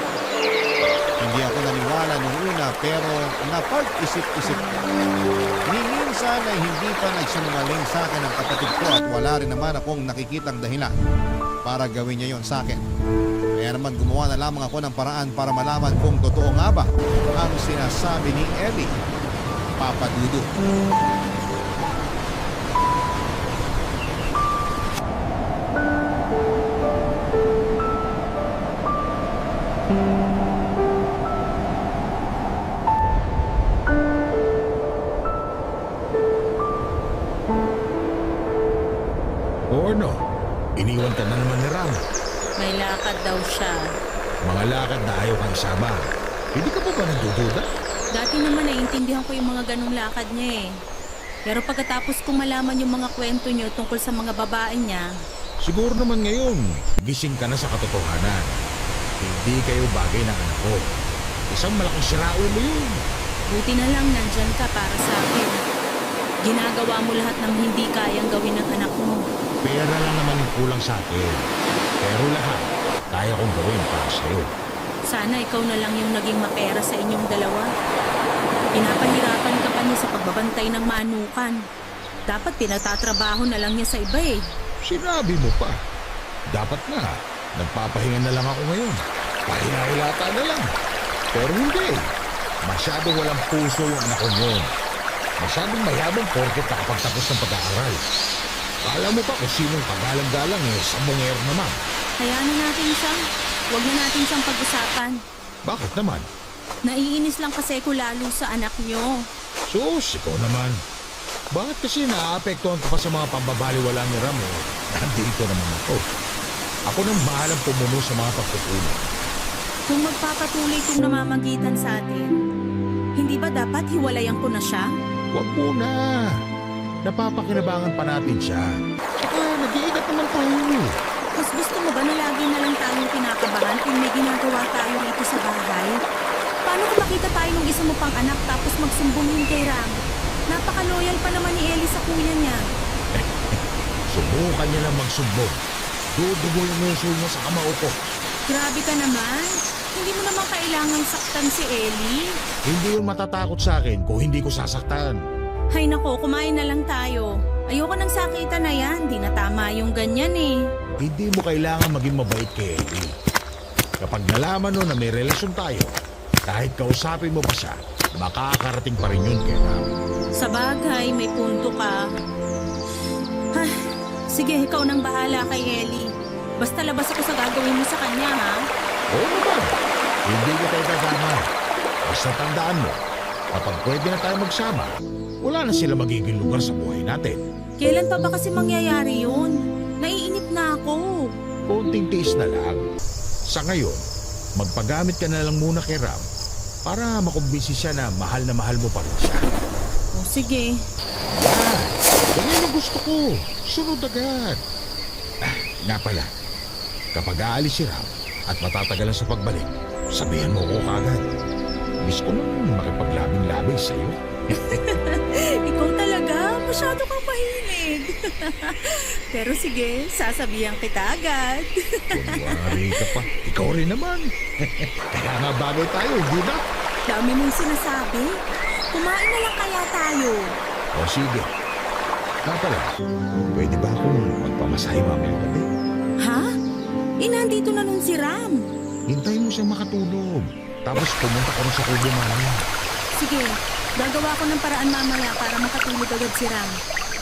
Hindi ako naniwala noong una pero napag-isip-isip ko. Ni minsan ay hindi pa nagsinungaling sa akin ang kapatid ko at wala rin naman akong nakikitang dahilan para gawin niya yon sa akin. Kaya naman gumawa na lamang ako ng paraan para malaman kung totoo nga ba ang sinasabi ni Ellie, Papa Dudu. O ano? Iniwan ka na naman ni Ram. May lakad daw siya. Mga lakad na ayaw kang isama. Hindi ka pa ba nagdududa? Dati naman naiintindihan ko yung mga ganong lakad niya eh. Pero pagkatapos kong malaman yung mga kwento niyo tungkol sa mga babae niya, Siguro naman ngayon, gising ka na sa katotohanan. Hindi kayo bagay ng anak ko. Isang malaking siraulo mo yun. buti na lang nandyan ka para sa akin. Ginagawa mo lahat ng hindi kayang gawin ng anak mo. Pera lang naman yung kulang sa akin. Pero lahat, kaya kong gawin para sa'yo. Sana ikaw na lang yung naging mapera sa inyong dalawa. Pinapahirapan ka pa niya sa pagbabantay ng manukan. Dapat pinatatrabaho na lang niya sa iba eh. Sinabi mo pa. Dapat nga, nagpapahinga na lang ako ngayon. Pahilata na lang. Pero hindi. Masyadong walang puso yung anak ko yun. Masyadong mayabang porket nakapagtapos ng pag-aaral. Kala mo pa kung sinong pagalang-galang sa mongero naman. Hayaan na natin siya. Huwag na natin siyang pag-usapan. Bakit naman? Naiinis lang kasi ko lalo sa anak nyo. Sus, ikaw naman. Bakit kasi naaapektuhan ka pa sa mga pambabaliwala ni Ram eh? Nandito naman ako. Ako nang bahalang pumuno sa mga pagkukulang. Kung magpapatuloy itong namamagitan sa atin, hindi ba dapat hiwalayan ko na siya? Huwag muna. Napapakinabangan pa natin siya. Saka nag-iingat naman tayo eh. Mas gusto mo ba na lagi na lang tayong kinakabahan kung may ginagawa tayo rito sa bahay? Paano kung makita tayo ng isa mo pang anak tapos magsumbongin kay Ram? Napaka-loyal pa naman ni Ellie sa kuya niya. Subukan niya lang magsumbong. Dudugo yung muso niya sa kamao ko. Grabe ka naman. Hindi mo naman kailangang saktan si Ellie. Hindi yun matatakot sa akin kung hindi ko sasaktan. Hay nako, kumain na lang tayo. Ayoko nang sakitan na yan. Di na tama yung ganyan eh. Hindi mo kailangan maging mabait kay Ellie. Kapag nalaman nun na may relasyon tayo, kahit kausapin mo pa siya, makakarating pa rin yun kay Ram. Sa bagay, may punto ka. Ay, sige, ikaw nang bahala kay Ellie. Basta labas ako sa gagawin mo sa kanya, ha? Oo naman. Hindi ko tayo kasama. Basta tandaan mo, kapag pwede na tayo magsama, wala na sila magiging lugar sa buhay natin. Kailan pa ba kasi mangyayari yun? Naiinip na ako. Konting tiis na lang. Sa ngayon, magpagamit ka na lang muna kay Ram para makumbinsi siya na mahal mo pa rin siya. O sige. Ganyan ang gusto ko. Sunod agad. Nga pala, kapag aalis si Ram at matatagalan sa pagbalik, sabihan mo ko kagad. Miss ko nang makipaglabing-labing sa'yo. Ikaw talaga, masyado kang mahilig. Pero sige, sasabihan kita agad. Kunwari ka pa. Ikaw rin naman. Kaya nga bagay tayo, hindi ba? Dami mong sinasabi. Kumain na lang kaya tayo. O sige. Nga pala, pwede ba akong magpamasahe mamayang gabi? Ha? Nandito na nun si Ram. Hintayin mo siyang makatulog. Tapos pumunta ka rin sa kubo mamaya. Sige, gagawa ko ng paraan mamaya para makatulog agad si Ram.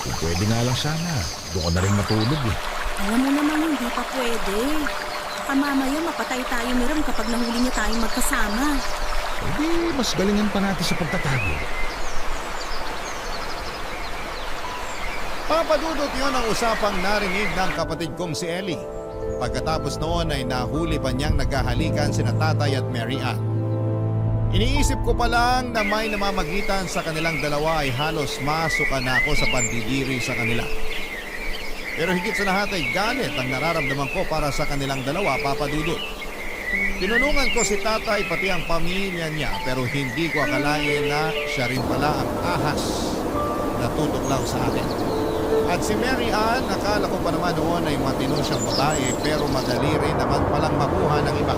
Kung pwede nga lang sana, doon ka na rin matulog eh. Alam mo naman hindi pa pwede. Baka mamaya mapatay tayo ni Ram kapag nahuli niya tayong magkasama. Hindi, mas galingan pa natin sa pagtatago. Papadudot yun ang usapang narinig ng kapatid kong si Ellie. Pagkatapos noon ay nahuli pa niyang naghahalikan sina Tatay at Mary Ann. Iniisip ko pa lang na may namamagitan sa kanilang dalawa ay halos masuka na ako sa pandidiri sa kanila. Pero higit sa lahat ay galit ang nararamdaman ko para sa kanilang dalawa, Papa Dudut. Tinulungan ko si Tatay pati ang pamilya niya pero hindi ko akalain na siya rin pala ang ahas na tutuklaw sa akin. At si Mary Ann, nakala ko pa naman noon ay matino siyang babae pero madali rin naman palang makuha ng iba.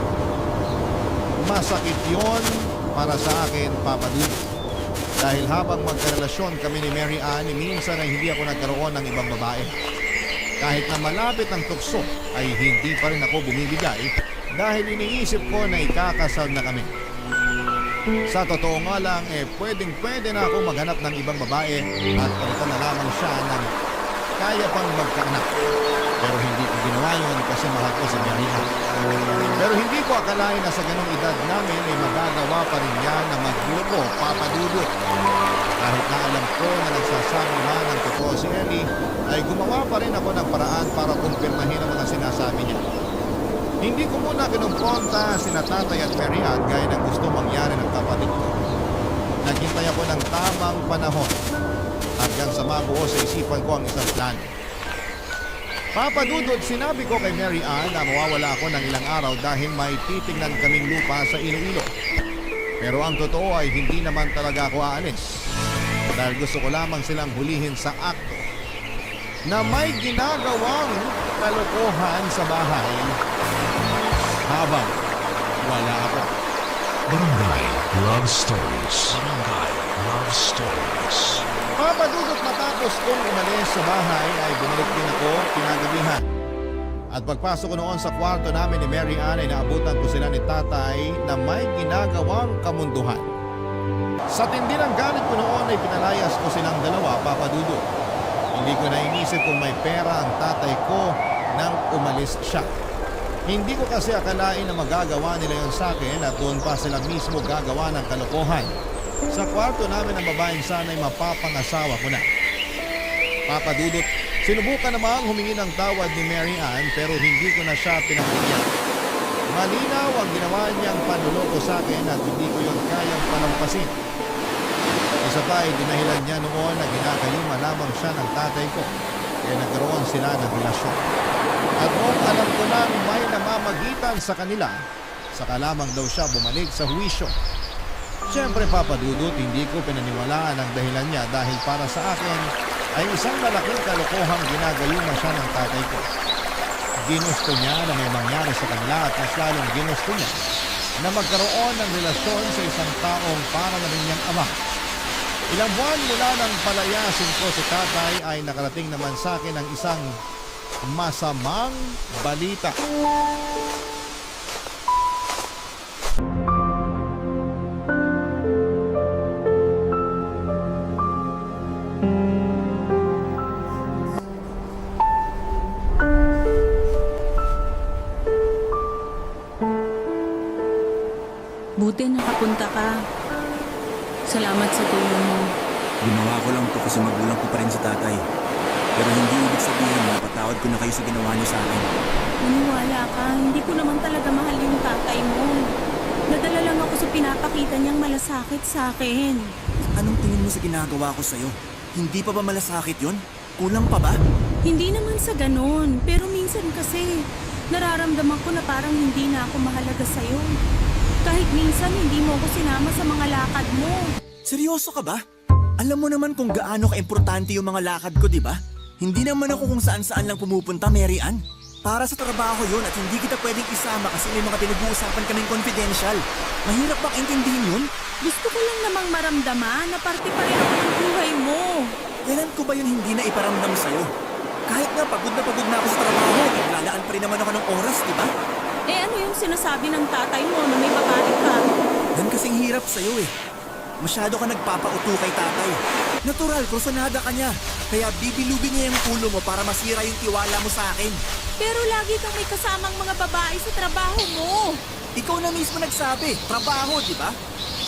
Masakit yon para sa akin, Papa Dudut. Dahil habang magkarelasyon kami ni Mary Ann, minsan ay hindi ako nagkaroon ng ibang babae. Kahit na malapit ang tukso ay hindi pa rin ako bumibigay dahil iniisip ko na ikakasal na kami. Sa totoo nga lang, pwedeng-pwede na ako maghanap ng ibang babae at palitan na lamang siya ng kaya pang magkaanak. Pero hindi ko ginawa yun kasi mahal ko si Mary Ann. Pero hindi ko akalain na sa ganong edad namin ay magagawa pa rin niya na magloko, Papa Dudut. Kahit na alam ko na nagsasabi man ng totoo si Ellie, ay gumawa pa rin ako ng paraan para kumpirmahin ang mga sinasabi niya. Hindi ko muna kinumpronta sina Tatay at Mary Ann gaya ng gusto mangyari ng kapatid ko. Naghintay ako ng tamang panahon hanggang sa mabuo sa isipan ko ang isang plano. Papa Dudut, sinabi ko kay Mary Ann na mawawala ako ng ilang araw dahil may titignan kaming lupa sa Iloilo. Pero ang totoo ay hindi naman talaga ako aalis. Dahil gusto ko lamang silang hulihin sa akto na may ginagawang kalokohan sa bahay habang wala ako. Barangay Love Stories. Barangay Love Stories. Papa Dudut, matapos kong umalis sa bahay ay bumalik din ako kinagabihan. At pagpasok ko noon sa kwarto namin ni Mary Ann ay naabutan ko sila ni Tatay na may ginagawang kamunduhan. Sa tindi ng galit ko noon ay pinalayas ko silang dalawa, Papa Dudut. Hindi ko na inisip kung may pera ang tatay ko nang umalis siya. Hindi ko kasi akalain na magagawa nila yon sa akin at doon pa sila mismo gagawa ng kalokohan. Sa kwarto namin ang babaeng sana'y mapapangasawa ko na. Papa Dudut, sinubukan namang humingi ng tawad ni Mary Ann pero hindi ko na siya pinagbigyan. Malinaw ang ginawa niyang panloloko sa akin at hindi ko yon kayang palampasin. Isa pa ay dinahilan niya noon na ginagayuma lamang siya ng tatay ko kaya nagkaroon sila ng relasyon. At noong alam ko na may namamagitan sa kanila, saka lamang daw siya bumalik sa huwisyo. Siyempre Papa Dudut, hindi ko pinaniwalaan ang dahilan niya dahil para sa akin ay isang malaking kalokohang ginagayuma siya ng tatay ko. Ginusto niya na may mangyari sa kanila at mas lalong ginusto niya na magkaroon ng relasyon sa isang taong para na rin niyang ama. Ilang buwan mula nang palayasin ko si tatay ay nakarating naman sa akin ang isang masamang balita. Buti nakapunta ka. Salamat sa tulong mo. Ginawa ko lang to kasi magulang ko pa rin si tatay. Pero hindi ibig sabihin na patawad ko na kayo sa ginawa niyo sa akin. Maniwala ka, hindi ko naman talaga mahal yung tatay mo. Nadala lang ako sa pinapakita niyang malasakit sa akin. Anong tingin mo sa ginagawa ko sa'yo? Hindi pa ba malasakit yon? Kulang pa ba? Hindi naman sa ganun, pero minsan kasi nararamdaman ko na parang hindi na ako mahalaga sa'yo. Kahit minsan hindi mo ako sinama sa mga lakad mo. Seryoso ka ba? Alam mo naman kung gaano ka-importante yung mga lakad ko, di ba? Hindi naman ako kung saan-saan lang pumupunta, Mary Ann. Para sa trabaho yun at hindi kita pwedeng isama kasi may mga pinag-uusapan kaming confidential. Mahirap bang intindihin yun? Gusto ko lang namang maramdaman na parte pa rin ako ng buhay mo. Kailan ko ba yun hindi na iparamdam sa'yo? Kahit nga pagod na ako sa trabaho, naglalaan pa rin naman ako ng oras, di ba? Eh ano yung sinasabi ng tatay mo na may babae ka? Yan kasing hirap sa'yo eh. Masyado ka nagpapauto kay tatay. Natural, kursunada ka niya. Kaya bibilubin niya yung ulo mo para masira yung tiwala mo sa akin. Pero lagi kang may kasamang mga babae sa trabaho mo. Ikaw na mismo nagsabi, trabaho, di ba?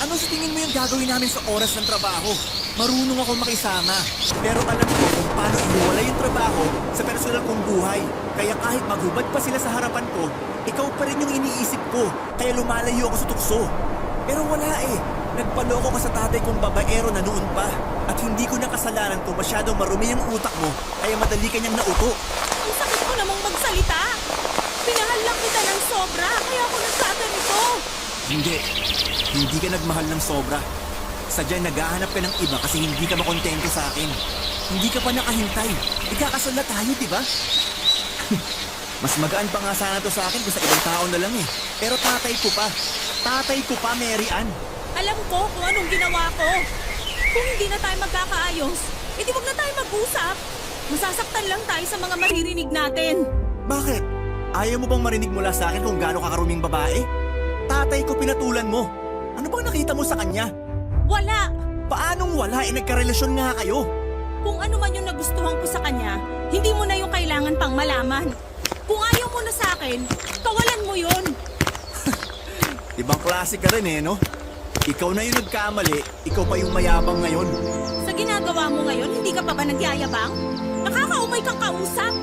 Ano sa tingin mo yung gagawin namin sa oras ng trabaho? Marunong ako makisama. Pero alam ko kung paano inuwala yung trabaho sa personal kong buhay. Kaya kahit maghubad pa sila sa harapan ko, ikaw pa rin yung iniisip ko. Kaya lumalayo ako sa tukso. Pero wala eh. Nagpaloko ka sa tatay kong babaero na noon pa. At hindi ko nakasalanan kung masyadong marumi ang utak mo, kaya madali ka niyang nauto. Ang sakit mo namang magsalita. Pinahal lang kita ng sobra, kaya ako nagkaganito. Hindi. Hindi ka nagmahal ng sobra. Sadyang naghahanap ka ng iba kasi hindi ka makontento sa akin. Hindi ka pa nakahintay. Ikakasal na tayo, di ba? Mas magaan pa nga sana to sa akin kung sa ibang tao na lang eh. Pero tatay ko pa. Tatay ko pa, Mary Ann. Alam ko kung anong ginawa ko. Kung hindi na tayo magkakaayos, edi wag na tayo mag-usap. Masasaktan lang tayo sa mga maririnig natin. Bakit? Ayaw mo bang marinig mula sa akin kung gaano kakaruming babae? Tatay ko pinatulan mo. Ano bang nakita mo sa kanya? Wala. Paanong wala? Nagkarelasyon nga kayo. Kung ano man yung nagustuhan ko sa kanya, hindi mo na yung kailangan pang malaman. Kung ayaw mo na sa akin, kawalan mo yun. Ibang klase ka rin eh, no? Ikaw na yung nagkamali, ikaw pa yung mayabang ngayon. Sa ginagawa mo ngayon, hindi ka pa ba nagyayabang? Nakakaumay kang kausap.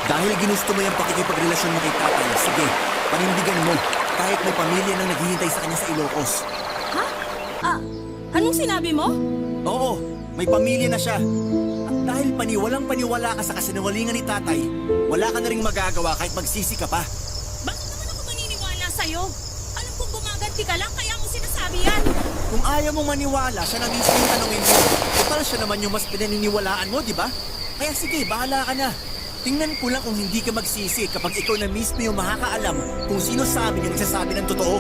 Dahil ginusto mo yung pakikipagrelasyon mo kay tatay, sige, panindigan mo. Kahit may pamilya nang naghihintay sa kanya sa Ilocos. Ha? Anong sinabi mo? Oo, may pamilya na siya. At dahil paniwalang-paniwala ka sa kasinungalingan ni tatay, wala ka na ring magagawa kahit magsisi ka pa. Bakit naman ako maniniwala sa'yo? Alam kong gumaganti ka lang, kaya mo sinasabi yan. Kung ayaw mong maniwala, siya na mismo yung tanongin mo. Total siya naman yung mas pinaniniwalaan mo, di ba? Kaya sige, bahala ka na. Tingnan ko lang kung hindi ka magsisi kapag ikaw na mismo yung makakaalam kung sino sa amin yung nagsasabi ng totoo.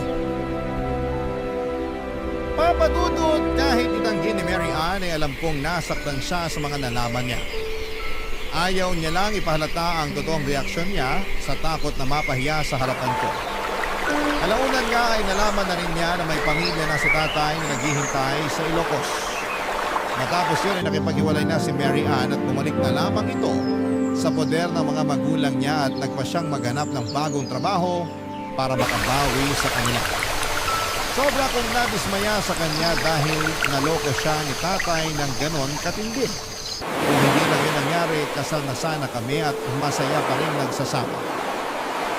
Papa Dudut, kahit itanggi ni Mary Ann ay alam kong nasaktan siya sa mga nalaman niya. Ayaw niya lang ipahalata ang totoong reaksyon niya sa takot na mapahiya sa harapan ko. Alaunan nga ay nalaman na rin niya na may pamilya na si tatay na naghihintay sa Ilocos. Matapos yun ay nakipaghiwalay na si Mary Ann at bumalik na lamang ito sa poder ng mga magulang niya at nagpa siyang maghanap ng bagong trabaho para makabawi sa kanila. Sobra kong nadismaya sa kanya dahil naloko siya ni tatay ng ganon katindi. Kung hindi lang yun nangyari, kasal na sana kami at masaya pa rin nagsasama.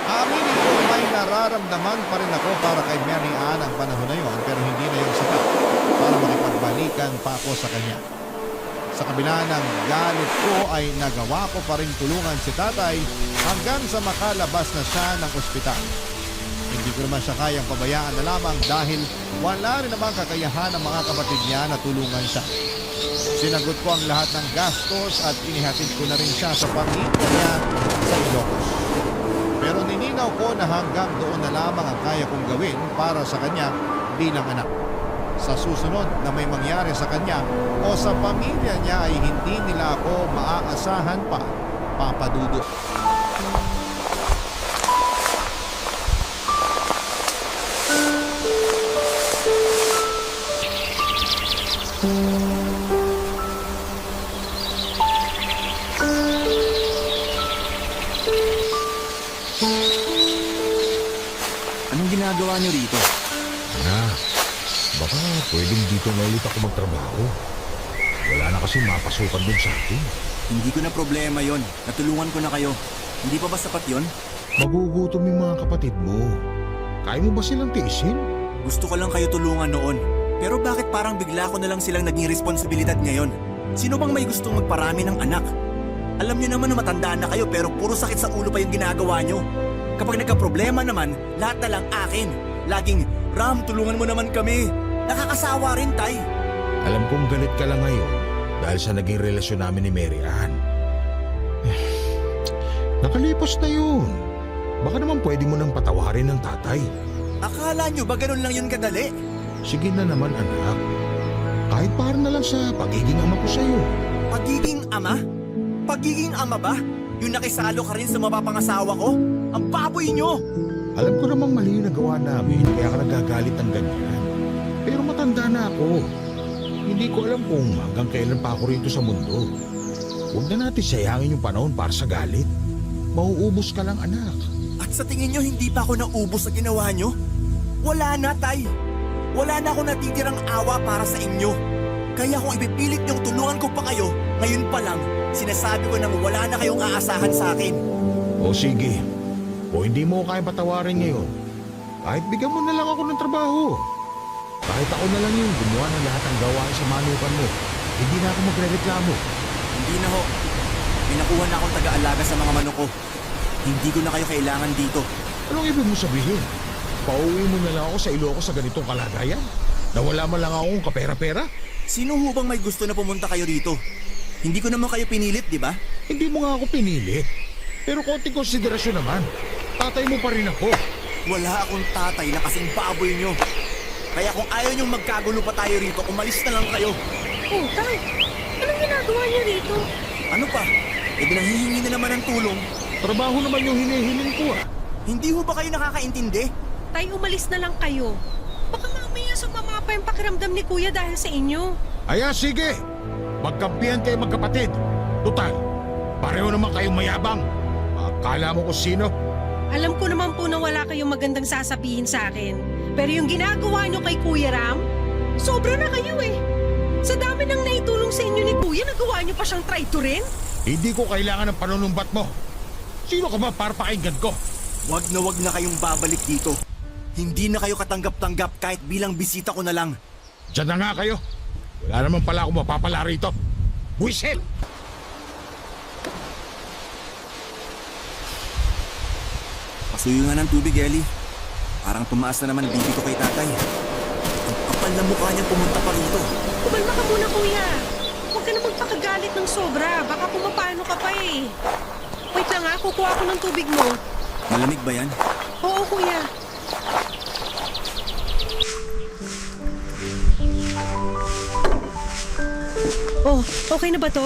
Aminin ko may nararamdaman pa rin ako para kay Mary Ann ang panahon na yon, pero hindi na yung sapat para makipagbalikan pa ako sa kanya. Sa kabila ng galit ko ay nagawa ko pa rin tulungan si tatay hanggang sa makalabas na siya ng ospital. Hindi ko naman siya kayang pabayaan na lamang dahil wala rin namang kakayahan ng mga kapatid niya na tulungan siya. Sinagot ko ang lahat ng gastos at inihatid ko na rin siya sa pamilya niya sa Ilocos. Pero nininaw ko na hanggang doon na lamang ang kaya kong gawin para sa kanya bilang anak. Sa susunod na may mangyari sa kanya o sa pamilya niya ay hindi nila ako maaasahan pa, Papa Dudut. Anong ginagawa niyo rito? Baka pwedeng dito na ulit ako magtrabaho. Wala na kasi mapasukan dun sa akin. Hindi ko na problema yon. Natulungan ko na kayo. Hindi pa ba sapat yon? Magugutom yung mga kapatid mo. Kaya mo ba silang tiisin? Gusto ko lang kayo tulungan noon. Pero bakit parang bigla ko na lang silang naging responsibilidad ngayon? Sino bang may gustong magparami ng anak? Alam niyo naman na matandaan na kayo pero puro sakit sa ulo pa yung ginagawa niyo. Kapag nagka-problema naman, lahat na lang akin. Laging, Ram, tulungan mo naman kami. Nakakasawa rin, Tay. Alam kong galit ka lang ngayon dahil sa naging relasyon namin ni Mary Ann. Nakalipas na yun. Baka naman pwede mo nang patawarin ng tatay. Akala niyo ba ganun lang yun kadali? Sige na naman anak. Kahit para na lang sa pagiging ama ko sa'yo. Pagiging ama? Pagiging ama ba? Yung nakisalo ka rin sa mapapangasawa ko? Ang baboy niyo! Alam ko namang mali yung nagawa namin kaya ka nagagalit ng ganyan. Pero matanda na ako. Hindi ko alam kung hanggang kailan pa ako rito sa mundo. Huwag na natin sayangin yung panahon para sa galit. Mauubos ka lang anak. At sa tingin niyo hindi pa ako naubos sa ginawa niyo? Wala na, Tay. Wala na ako natitirang awa para sa inyo. Kaya kung ipipilit niyong tulungan ko pa kayo, ngayon pa lang, sinasabi ko nang wala na kayong aasahan sa akin. O sige, kung hindi mo kaya patawarin ngayon, kahit bigyan mo na lang ako ng trabaho. Kahit ako na lang yung gumawa ng lahat ng gawain sa manukan mo, hindi na ako magre-reklamo. Hindi na ho. May nakuha na akong taga-alaga sa mga manok ko. Hindi ko na kayo kailangan dito. Anong ibig mo sabihin? Pauwi mo na lang ako sa Ilocos sa ganitong kalagayan? Na wala man lang akong kapera-pera? Sino ho bang may gusto na pumunta kayo rito? Hindi ko naman kayo pinilit, di ba? Hindi mo nga ako pinilit. Pero konting konsiderasyon naman. Tatay mo pa rin ako. Wala akong tatay na kasing baboy nyo. Kaya kung ayaw nyong magkagulo pa tayo rito, umalis na lang kayo. Oh, Tay, anong ginagawa niyo rito? Ano pa? E binanghihingi na naman ng tulong. Trabaho naman yung hinihiling ko ah. Hindi ho ba kayo nakakaintindi? Tay, umalis na lang kayo. Baka mamaya sumama pa yung pakiramdam ni Kuya dahil sa inyo. Aya sige. Magkampihan kayo magkapatid. Total, pareho naman kayong mayabang. Akala mo kung sino? Alam ko naman po na wala kayong magandang sasabihin sa akin. Pero yung ginagawa niyo kay Kuya Ram, sobra na kayo eh. Sa dami ng naitulong sa inyo ni Kuya, nagawa niyo pa siyang traitor rin? Hindi ko kailangan ng panunumbat mo. Sino ka ba para pakinggan ko? Wag na kayong babalik dito. Hindi na kayo katanggap-tanggap kahit bilang bisita ko na lang. Diyan na nga kayo. Wala naman pala ako mapapala rito. Buisit! Pasuyo nga ng tubig, Ellie. Parang tumaas na naman bibi ko kay tatay. Ang kapal na mukha niyang pumunta pa rito. Kumalma ka muna, Kuya. Huwag ka na magpakagalit ng sobra. Baka pumapano ka pa eh. Wait lang ha, kukuha ko ng tubig mo. Malamig ba yan? Oo, Kuya. Oh, okay na ba to?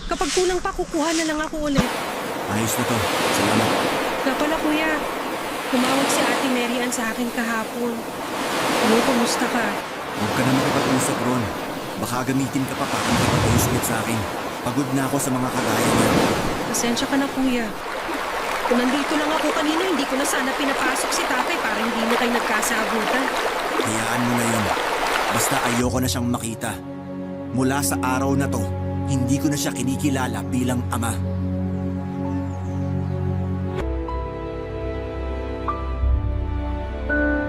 Kapag kulang pa, kukuha na lang ako ulit. Ayos na to. Salamat. Nga pala, Kuya. Tumawag si Ate Mary Ann sa akin kahapon. Ano, kumusta ka? Huwag ka na makipag-usap, Ron. Baka gamitin ka pa para makipag-ayos ulit sa akin. Pagod na ako sa mga kagaya niya. Pasensya ka na, kuya. Kung nandito lang ako kanina, hindi ko na sana pinapasok si tatay para hindi na kayo nagkasagutan. Hayaan mo na yun. Basta ayoko na siyang makita. Mula sa araw na to, hindi ko na siya kinikilala bilang ama.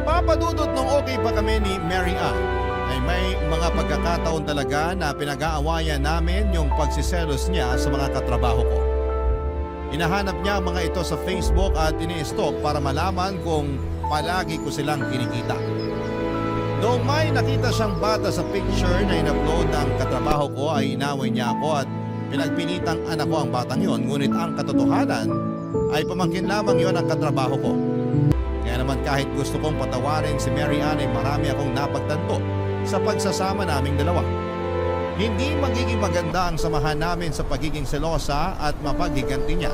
Papadudot nung okay pa kami ni Mary Ann ay may mga pagkakataon talaga na pinag-aawayan namin yung pagsiselos niya sa mga katrabaho ko. Hinahanap niya ang mga ito sa Facebook at ini-stalk para malaman kung palagi ko silang kinikita. Noong may nakita siyang bata sa picture na in-upload ng katrabaho ko ay inaway niya ako at pinagpilitang anak ko ang batang yon, ngunit ang katotohanan ay pamangkin lamang yon ang katrabaho ko. Kaya naman kahit gusto kong patawarin si Mary Ann ay marami akong napagtanto sa pagsasama naming dalawa. Hindi magiging maganda ang samahan namin sa pagiging selosa at mapaghiganti niya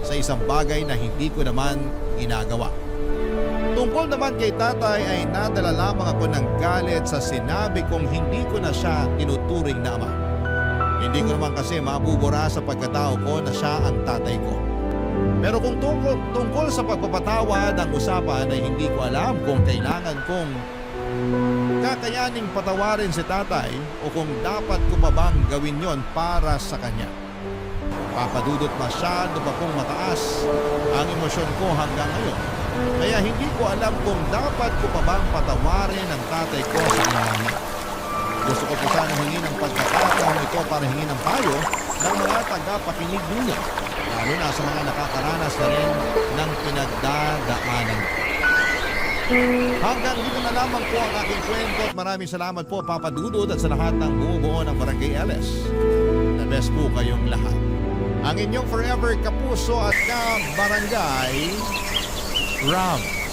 sa isang bagay na hindi ko naman ginagawa. Tungkol naman kay tatay ay nadala lamang ako ng galit sa sinabi kong hindi ko na siya tinuturing na ama. Hindi ko naman kasi mabubura sa pagkatao ko na siya ang tatay ko. Pero kung tungkol sa pagpapatawad ang usapan ay hindi ko alam kung kailangan kong kakayaning patawarin si tatay o kung dapat ko pa bang gawin yon para sa kanya. Papadudot masyado pa pong mataas ang emosyon ko hanggang ngayon. Kaya hindi ko alam kung dapat ko pa bang patawarin ang tatay ko sa kanya. Gusto ko po sana hingin ng pagkakataon ito para hingin ng payo ng mga tagapakinig ninyo, lalo na sa mga nakakaranas na rin ng pinagdadaanan. Hanggang dito na lamang po ang aking kwento at maraming salamat po Papa Dudut at sa lahat ng bumubuo ng Barangay LS. The best po kayong lahat. Ang inyong forever kapuso at ka-barangay, Ram.